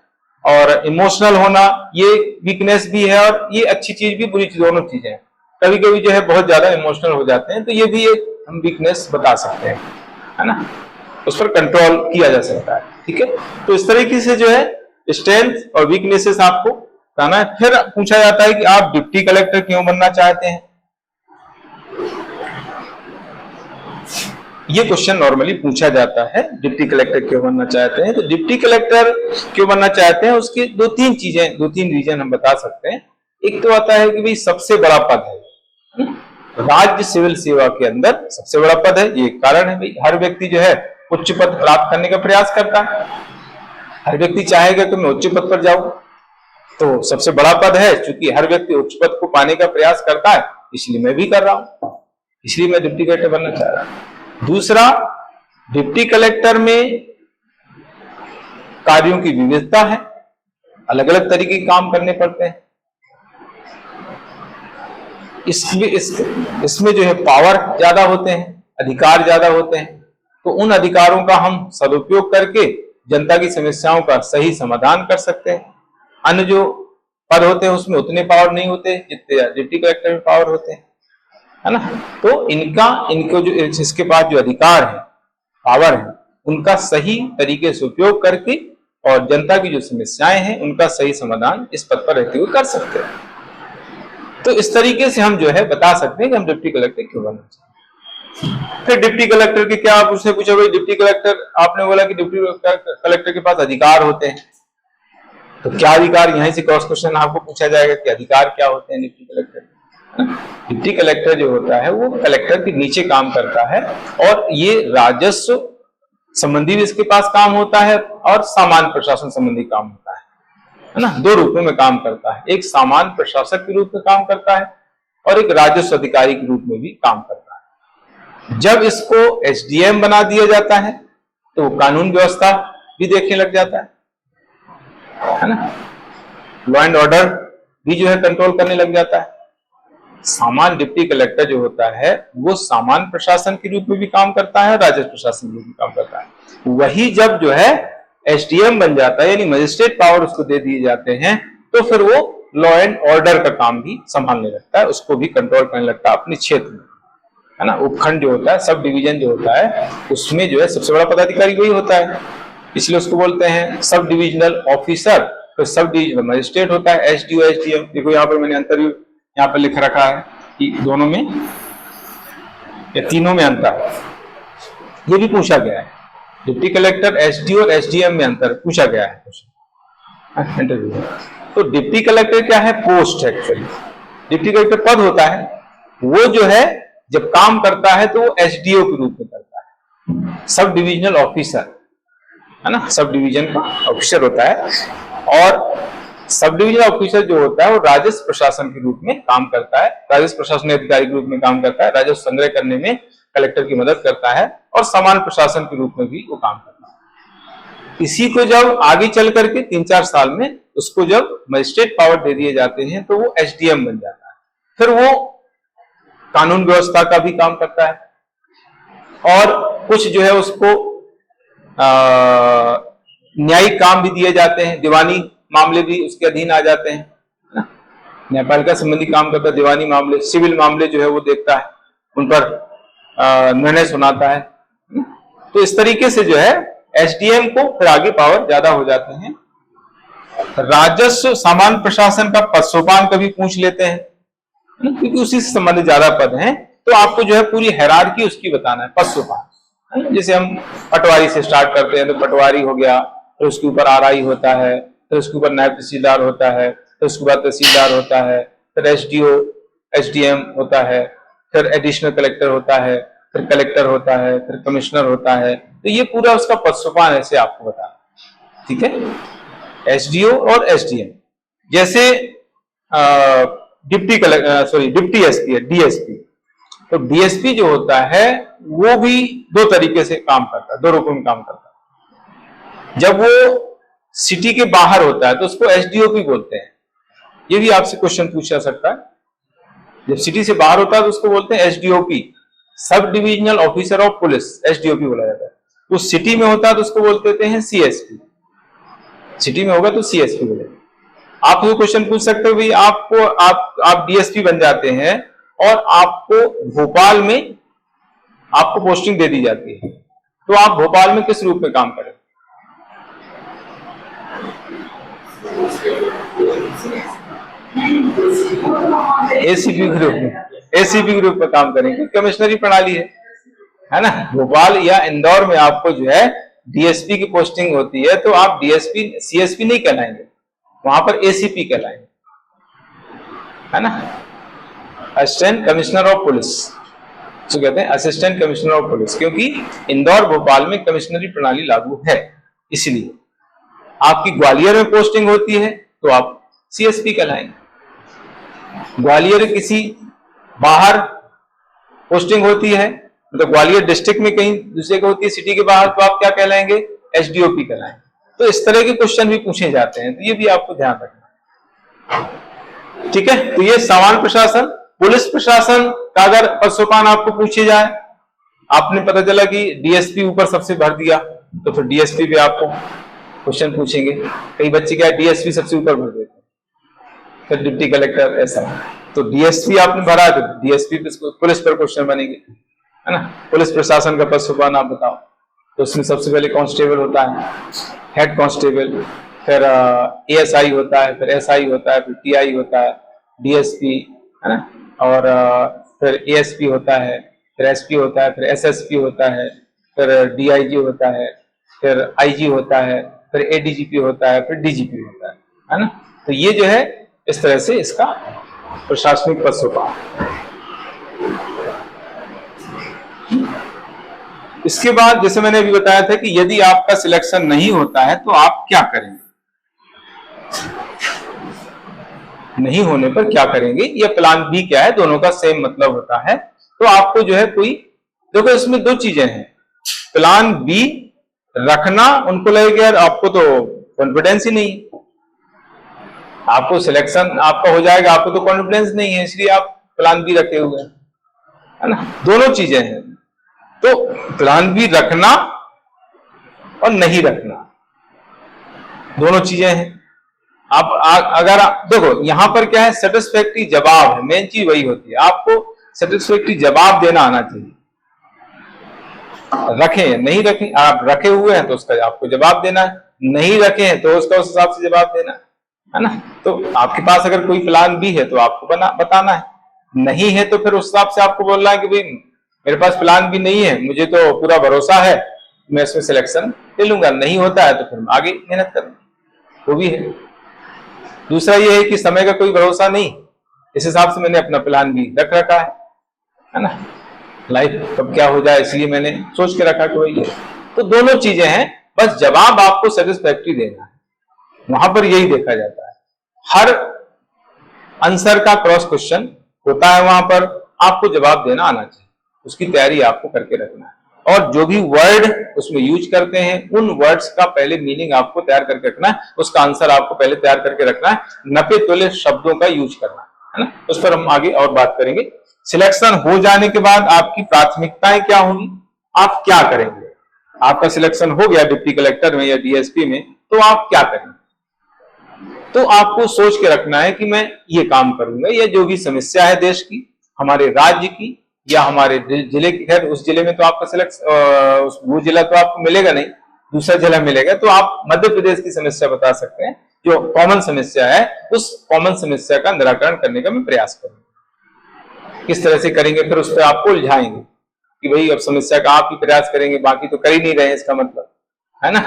और इमोशनल होना ये वीकनेस भी है, और ये अच्छी चीज भी बुरी चीज, दोनों चीजें हैं। कभी कभी जो है बहुत ज्यादा इमोशनल हो जाते हैं, तो ये भी एक हम वीकनेस बता सकते हैं, है ना। उस पर कंट्रोल किया जा सकता है, ठीक है। तो इस तरीके से जो है स्ट्रेंथ और वीकनेसेस आपको बताना है। फिर पूछा जाता है कि आप डिप्टी कलेक्टर क्यों बनना चाहते हैं। ये क्वेश्चन नॉर्मली पूछा जाता है, डिप्टी कलेक्टर क्यों बनना चाहते हैं। तो डिप्टी कलेक्टर क्यों बनना चाहते हैं, उसकी दो तीन रीजन हम बता सकते हैं। एक तो आता है कि भाई सबसे बड़ा पद है, राज्य सिविल सेवा के अंदर सबसे बड़ा पद है, ये कारण है। भाई हर व्यक्ति जो है उच्च पद प्राप्त करने का प्रयास करता है, हर व्यक्ति चाहेगा कि मैं उच्च पद पर जाऊं, तो सबसे बड़ा पद है। चूंकि हर व्यक्ति उच्च पद को पाने का प्रयास करता है, इसलिए मैं भी कर रहा हूं, इसलिए मैं डिप्टी कलेक्टर बनना चाह रहा हूं। दूसरा, डिप्टी कलेक्टर में कार्यों की विविधता है, अलग अलग तरीके के काम करने पड़ते हैं। इसमें जो है पावर ज्यादा होते हैं, अधिकार ज्यादा होते हैं, तो उन अधिकारों का हम सदुपयोग करके जनता की समस्याओं का सही समाधान कर सकते हैं। अन्य जो पद होते हैं उसमें उतने पावर नहीं होते जितने डिप्टी कलेक्टर में पावर होते हैं, है ना। तो इनको जो इसके पास जो अधिकार है, पावर है, उनका सही तरीके से उपयोग करके और जनता की जो समस्याएं हैं उनका सही समाधान इस पद पर रहते हुए कर सकते हैं। तो इस तरीके से हम जो है बता सकते हैं कि हम डिप्टी कलेक्टर क्यों बनना चाहते हैं। फिर डिप्टी कलेक्टर के क्या, आप उससे पूछा भाई डिप्टी कलेक्टर, आपने बोला कि डिप्टी कलेक्टर के पास अधिकार होते हैं, तो क्या अधिकार, यहीं से क्रॉस क्वेश्चन आपको पूछा जाएगा कि अधिकार क्या होते हैं डिप्टी कलेक्टर। डिप्टी कलेक्टर जो होता है वो कलेक्टर के नीचे काम करता है, और ये राजस्व संबंधी भी इसके पास काम होता है और सामान्य प्रशासन संबंधी काम होता है ना। दो रूपों में काम करता है, एक सामान्य प्रशासक के रूप में काम करता है और एक राजस्व अधिकारी के रूप में भी काम करता है। जब इसको एसडीएम बना दिया जाता है तो कानून व्यवस्था भी देखने लग जाता है ना, लॉ एंड ऑर्डर भी जो है कंट्रोल करने लग जाता है। सामान्य डिप्टी कलेक्टर जो होता है वो सामान्य प्रशासन के रूप में भी काम करता है, राजस्व प्रशासन के रूप में काम करता है। वही जब जो है एसडीएम बन जाता है, यानी मजिस्ट्रेट पावर उसको दे दिए जाते हैं, तो फिर वो लॉ एंड ऑर्डर का काम भी संभालने लगता है, उसको भी कंट्रोल करने लगता है अपने क्षेत्र में, है ना। उपखंड जो होता है, सब डिवीजन जो होता है, उसमें जो है सबसे बड़ा पदाधिकारी वही होता है, इसलिए उसको बोलते हैं सब डिविजनल ऑफिसर। तो सब डिविजनल मजिस्ट्रेट होता है, एसडीओ एसडीएम। देखो यहाँ पर मैंने अंतर यहाँ पर लिख रखा है कि दोनों में या तीनों में अंतर, ये भी पूछा गया है। डिप्टी कलेक्टर, एसडीओ और एसडीएम में अंतर पूछा गया है इंटरव्यू में। तो डिप्टी कलेक्टर क्या है, पोस्ट है एक्चुअली। डिप्टी कलेक्टर पद होता है, वो जो है जब काम करता है तो वो एसडीओ के रूप में करता है, सब डिविजनल ऑफिसर, है ना, सब डिवीजन का ऑफिसर होता है। और सब डिवीजन ऑफिसर जो होता है वो राजस्व प्रशासन के रूप में काम करता है, राजस्व प्रशासन अधिकारी के रूप में काम करता है, राजस्व संग्रह करने में कलेक्टर की मदद करता है, और सामान्य प्रशासन के रूप में भी वो काम करता है। इसी को जब आगे चल करके 3-4 साल में उसको जब मजिस्ट्रेट पावर दे दिए जाते हैं तो वो एसडीएम बन जाता है। फिर वो कानून व्यवस्था का भी काम करता है और कुछ जो है उसको न्यायिक काम भी दिए जाते हैं, दीवानी मामले भी उसके अधीन आ जाते हैं, न्यायपालिका संबंधी काम करता है, दीवानी मामले, सिविल मामले जो है वो देखता है, उन पर निर्णय सुनाता है। तो इस तरीके से जो है एसडीएम को फिर आगे पावर ज्यादा हो जाते हैं। राजस्व सामान्य प्रशासन का पद सोपान कभी पूछ लेते हैं, क्योंकि उसी से संबंधित ज्यादा पद हैं, तो आपको जो है पूरी हायरार्की उसकी बताना है, पद सोपान। जैसे हम पटवारी से स्टार्ट करते हैं तो पटवारी हो गया, फिर उसके ऊपर आरआई होता है, फिर उसके ऊपर नायब तहसीलदार होता है, फिर उसके बाद तहसीलदार होता है, फिर एसडीओ एसडीएम होता है, फिर एडिशनल कलेक्टर होता है, फिर कलेक्टर होता है, फिर कमिश्नर होता है। तो ये पूरा उसका पद सोपान ऐसे आपको बताना, ठीक है। एसडीओ और एसडीएम जैसे डिप्टी एसपी है, डीएसपी। तो डीएसपी जो होता है वो भी दो तरीके से काम करता है, दो रूपों में काम करता है। जब वो सिटी के बाहर होता है तो उसको एसडीओपी बोलते हैं, ये भी आपसे क्वेश्चन पूछा सकता है। जब सिटी से बाहर होता है तो उसको बोलते हैं SDOP, sub divisional officer of police, SDOP बोला जाता है। तो सिटी में होता है तो उसको बोलते हैं सीएसपी, सिटी में होगा तो सीएसपी बोले। आप ये क्वेश्चन पूछ सकते हो भाई आपको आप डीएसपी बन जाते हैं और आपको भोपाल में आपको पोस्टिंग दे दी जाती है, तो आप भोपाल में किस रूप में काम करें? एसीपी ग्रुप में, एसीपी ग्रुप में काम करेंगे, कमिश्नरी प्रणाली है ना। भोपाल या इंदौर में आपको जो है डीएसपी की पोस्टिंग होती है, तो आप डीएसपी सीएसपी नहीं कहलाएंगे, वहां पर एसीपी कहलाएंगे, है ना, असिस्टेंट कमिश्नर ऑफ पुलिस, तो कहते हैं असिस्टेंट कमिश्नर ऑफ पुलिस, क्योंकि इंदौर भोपाल में कमिश्नरी प्रणाली लागू है। इसलिए आपकी ग्वालियर में पोस्टिंग होती है तो आप सीएसपी कहलाएंगे, ग्वालियर किसी बाहर पोस्टिंग होती है, मतलब ग्वालियर डिस्ट्रिक्ट में कहीं दूसरे को होती है सिटी के बाहर, तो आप क्या कहलाएंगे? एसडीओपी कहलाएंगे। तो इस तरह के क्वेश्चन भी पूछे जाते हैं, तो ये भी आपको ध्यान रखना, ठीक है। तो ये सामान्य प्रशासन। पुलिस प्रशासन का अगर पद सोपान आपको पूछे जाए, आपने पता चला कि डीएसपी ऊपर सबसे भर दिया, तो फिर डीएसपी पे आपको क्वेश्चन पूछेंगे। कई बच्चे क्या डीएसपी सबसे ऊपर भर देते हैं, फिर डिप्टी कलेक्टर, ऐसा। तो डीएसपी आपने भरा तो डीएसपी पे पुलिस पर क्वेश्चन बनेंगे, है ना। पुलिस प्रशासन का पद सोपान आप बताओ, तो उसमें सबसे पहले कांस्टेबल होता है, हेड कांस्टेबल, फिर एएसआई होता है, फिर एसआई होता है, फिर टीआई होता है, डीएसपी, है ना, और फिर एएसपी होता है, फिर एसपी होता है, फिर एसएसपी होता है, फिर डीआईजी होता है, फिर आईजी होता है, फिर एडीजीपी होता है, फिर डीजीपी होता है ना। तो ये जो है इस तरह से इसका प्रशासनिक पद सोपान। इसके बाद जैसे मैंने अभी बताया था कि यदि आपका सिलेक्शन नहीं होता है तो आप क्या करेंगे, नहीं होने पर क्या करेंगे, या प्लान बी क्या है, दोनों का सेम मतलब होता है। तो आपको जो है कोई, देखो इसमें दो चीजें हैं, प्लान बी रखना, उनको लगेगा यार आपको तो कॉन्फिडेंस ही नहीं, आपको सिलेक्शन आपका हो जाएगा, आपको तो कॉन्फिडेंस नहीं है, इसलिए आप प्लान बी रखे हुए हैं, है ना। दोनों चीजें हैं, तो प्लान बी रखना और नहीं रखना, दोनों चीजें हैं। आप अगर देखो यहां पर क्या है, सेटिस्फैक्टरी जवाब है, मेन चीज वही होती है, आपको सेटिस्फैक्टरी जवाब देना आना चाहिए। रखे नहीं रखे, आप रखे हुए हैं तो उसका आपको जवाब देना है, नहीं रखे हैं तो उसका उस हिसाब से जवाब देना है ना। तो आपके पास अगर कोई प्लान बी है तो आपको बताना है, नहीं है तो फिर उस हिसाब से आपको बोलना है कि भाई मेरे पास प्लान बी नहीं है, मुझे तो पूरा भरोसा है, मैं इसमें सिलेक्शन ले लूंगा, नहीं होता है तो फिर आगे मेहनत करूंगा, वो भी है। दूसरा ये है कि समय का कोई भरोसा नहीं, इस हिसाब से मैंने अपना प्लान भी रख रखा है ना, लाइफ कब क्या हो जाए इसलिए मैंने सोच के रखा कि वही है। तो दोनों चीजें हैं, बस जवाब आपको सेटिस्फैक्टरी देना है, वहां पर यही देखा जाता है। हर आंसर का क्रॉस क्वेश्चन होता है, वहां पर आपको जवाब देना आना चाहिए, उसकी तैयारी आपको करके रखना है। और जो भी वर्ड उसमें यूज करते हैं उन वर्ड्स का पहले मीनिंग आपको तैयार करके रखना है, उसका आंसर आपको पहले तैयार करके रखना है, नपे तुले शब्दों का यूज करना है ना। उस पर हम आगे और बात करेंगे। सिलेक्शन हो जाने के बाद आपकी प्राथमिकताएं क्या होंगी, आप क्या करेंगे। आपका सिलेक्शन हो गया डिप्टी कलेक्टर में या डीएसपी में, तो आप क्या करेंगे। तो आपको सोच के रखना है कि मैं ये काम करूंगा, या जो भी समस्या है देश की, हमारे राज्य की, या हमारे जिले की, खैर उस जिले में तो आपका वो जिला तो आपको मिलेगा नहीं, दूसरा जिला मिलेगा, तो आप मध्य प्रदेश की समस्या बता सकते हैं, जो कॉमन समस्या है उस कॉमन समस्या का निराकरण करने का मैं प्रयास करूंगा। किस तरह से करेंगे, फिर उस पर आपको उलझाएंगे कि भाई अब समस्या का आप ही प्रयास करेंगे, बाकी तो कर ही नहीं रहे, इसका मतलब है ना।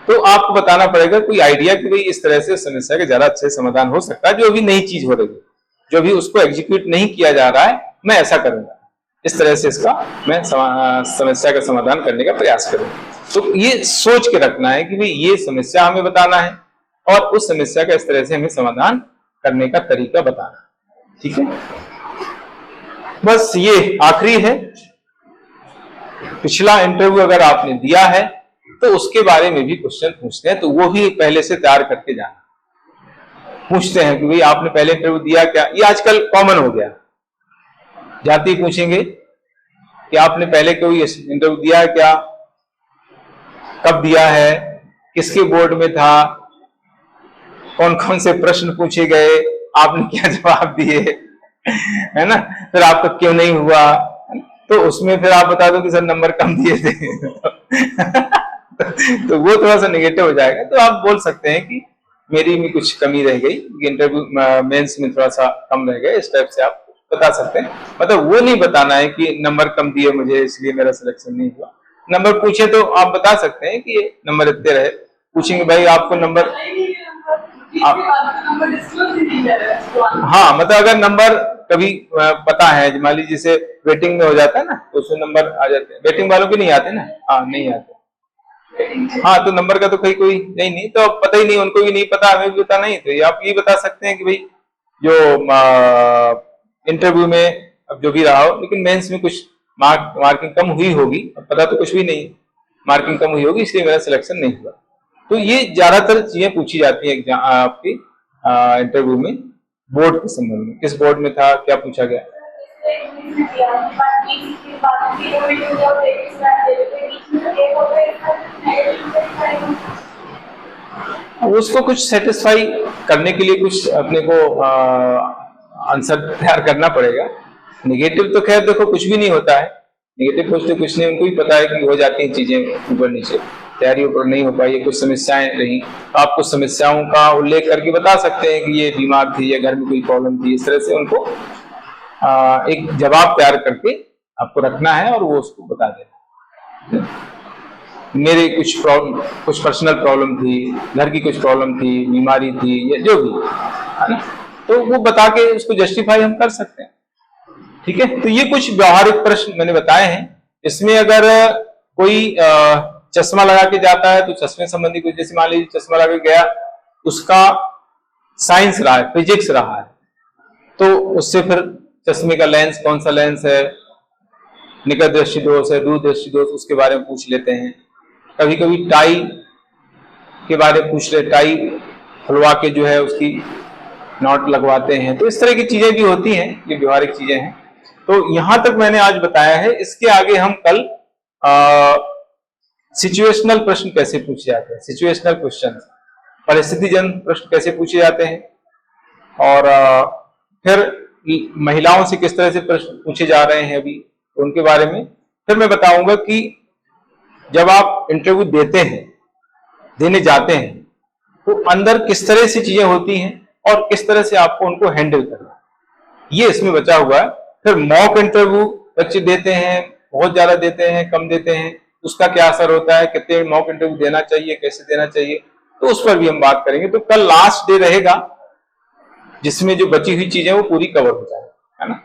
तो आपको बताना पड़ेगा कोई आइडिया कि भाई इस तरह से समस्या का ज्यादा अच्छे समाधान हो सकता है, जो भी नई चीज हो रही है, जो भी उसको एग्जीक्यूट नहीं किया जा रहा है, मैं ऐसा करूंगा, इस तरह से इसका मैं समस्या का समाधान करने का प्रयास करूंगा। तो ये सोच के रखना है कि भाई ये समस्या हमें बताना है और उस समस्या का इस तरह से हमें समाधान करने का तरीका बताना है। ठीक है, बस ये आखिरी है। पिछला इंटरव्यू अगर आपने दिया है तो उसके बारे में भी क्वेश्चन पूछते हैं, तो वो भी पहले से तैयार करके जाना। पूछते हैं कि भाई आपने पहले इंटरव्यू दिया क्या, ये आजकल कॉमन हो गया। जाति पूछेंगे कि आपने पहले कोई इंटरव्यू दिया है क्या, कब दिया है, किसके बोर्ड में था, कौन कौन से प्रश्न पूछे गए, आपने क्या जवाब दिए, है ना, फिर आपका क्यों नहीं हुआ, तो उसमें फिर आप बता दो कि सर नंबर कम दिए थे तो वो थोड़ा सा नेगेटिव हो जाएगा। तो आप बोल सकते हैं कि मेरी में कुछ कमी रह गई, इंटरव्यू मेंस में थोड़ा सा कम रह गया, इस टाइप से आप बता सकते हैं। मतलब वो नहीं बताना है कि नंबर कम दिए मुझे इसलिए मेरा सिलेक्शन नहीं हुआ। नंबर पूछे तो आप बता सकते हैं कि नंबर इतने रहे। पूछेंगे भाई आपको नंबर हाँ, मतलब अगर नंबर कभी पता है, मान लीजिए जैसे वेटिंग में हो जाता है ना, तो उसमें नंबर आ जाते हैं, वेटिंग वालों के नहीं आते ना, हाँ नहीं आते, हाँ तो नंबर का तो कोई नहीं तो पता ही नहीं, उनको भी नहीं पता, हमें भी पता नहीं, तो ये आप ये बता सकते हैं कि भाई जो इंटरव्यू में अब जो भी रहा हो, लेकिन मेंस में कुछ मार्किंग कम हुई होगी, अब पता तो कुछ भी नहीं, मार्किंग कम हुई होगी इसलिए मेरा सिलेक्शन नहीं हुआ। तो ये ज्यादातर चीजें पूछी जाती है आपकी इंटरव्यू में। बोर्ड के संबंध में, किस बोर्ड में था, क्या पूछा गया। उसको कुछ सेटिस्फाई करने के लिए कुछ अपने को आंसर तैयार करना पड़ेगा। नेगेटिव तो खैर देखो कुछ भी नहीं होता है, नेगेटिव पूछते कुछ नहीं, उनको भी पता है कि हो जाती हैं चीजें ऊपर नीचे, तैयारी ऊपर नहीं हो पाई, कुछ समस्याएं रही, तो आप कुछ समस्याओं का उल्लेख करके बता सकते हैं कि ये बीमार थी या घर में कोई प्रॉब्लम थी, इस तरह से उनको एक जवाब तैयार करके आपको रखना है और वो उसको बता देना। मेरे कुछ पर्सनल प्रॉब्लम थी, घर की कुछ प्रॉब्लम थी, बीमारी थी, या जो भी है ना, तो वो बता के उसको जस्टिफाई हम कर सकते हैं। ठीक है, तो ये कुछ व्यवहारिक प्रश्न मैंने बताए हैं। इसमें अगर कोई चश्मा लगा के जाता है तो चश्मे संबंधी कुछ, जैसे मान लीजिए चश्मा लगा के गया, उसका साइंस रहा है, फिजिक्स रहा है, तो उससे फिर चश्मे का लेंस कौन सा लेंस है, निकट दृष्टि दोष है, दूर दृष्टि दोष, उसके बारे में पूछ लेते हैं। कभी कभी टाई के बारे में पूछ ले, टाई खुलवा के जो है उसकी नॉट लगवाते हैं, तो इस तरह की चीजें भी होती हैं, ये व्यवहारिक चीजें हैं। तो यहां तक मैंने आज बताया है। इसके आगे हम कल सिचुएशनल प्रश्न कैसे पूछे जाते हैं, सिचुएशनल क्वेश्चन, परिस्थितिजन्य प्रश्न कैसे पूछे जाते हैं, और फिर महिलाओं से किस तरह से प्रश्न पूछे जा रहे हैं अभी, उनके बारे में फिर मैं बताऊंगा कि जब आप इंटरव्यू देने जाते हैं तो अंदर किस तरह से चीजें होती हैं और किस तरह से आपको उनको हैंडल करना है, ये इसमें बचा हुआ है। फिर मॉक इंटरव्यू बच्चे देते हैं, बहुत ज्यादा देते हैं, कम देते हैं, उसका क्या असर होता है, कितने मॉक इंटरव्यू देना चाहिए, कैसे देना चाहिए, तो उस पर भी हम बात करेंगे। तो कल लास्ट डे रहेगा जिसमें जो बची हुई चीजें वो पूरी कवर हो जाएगी, है ना।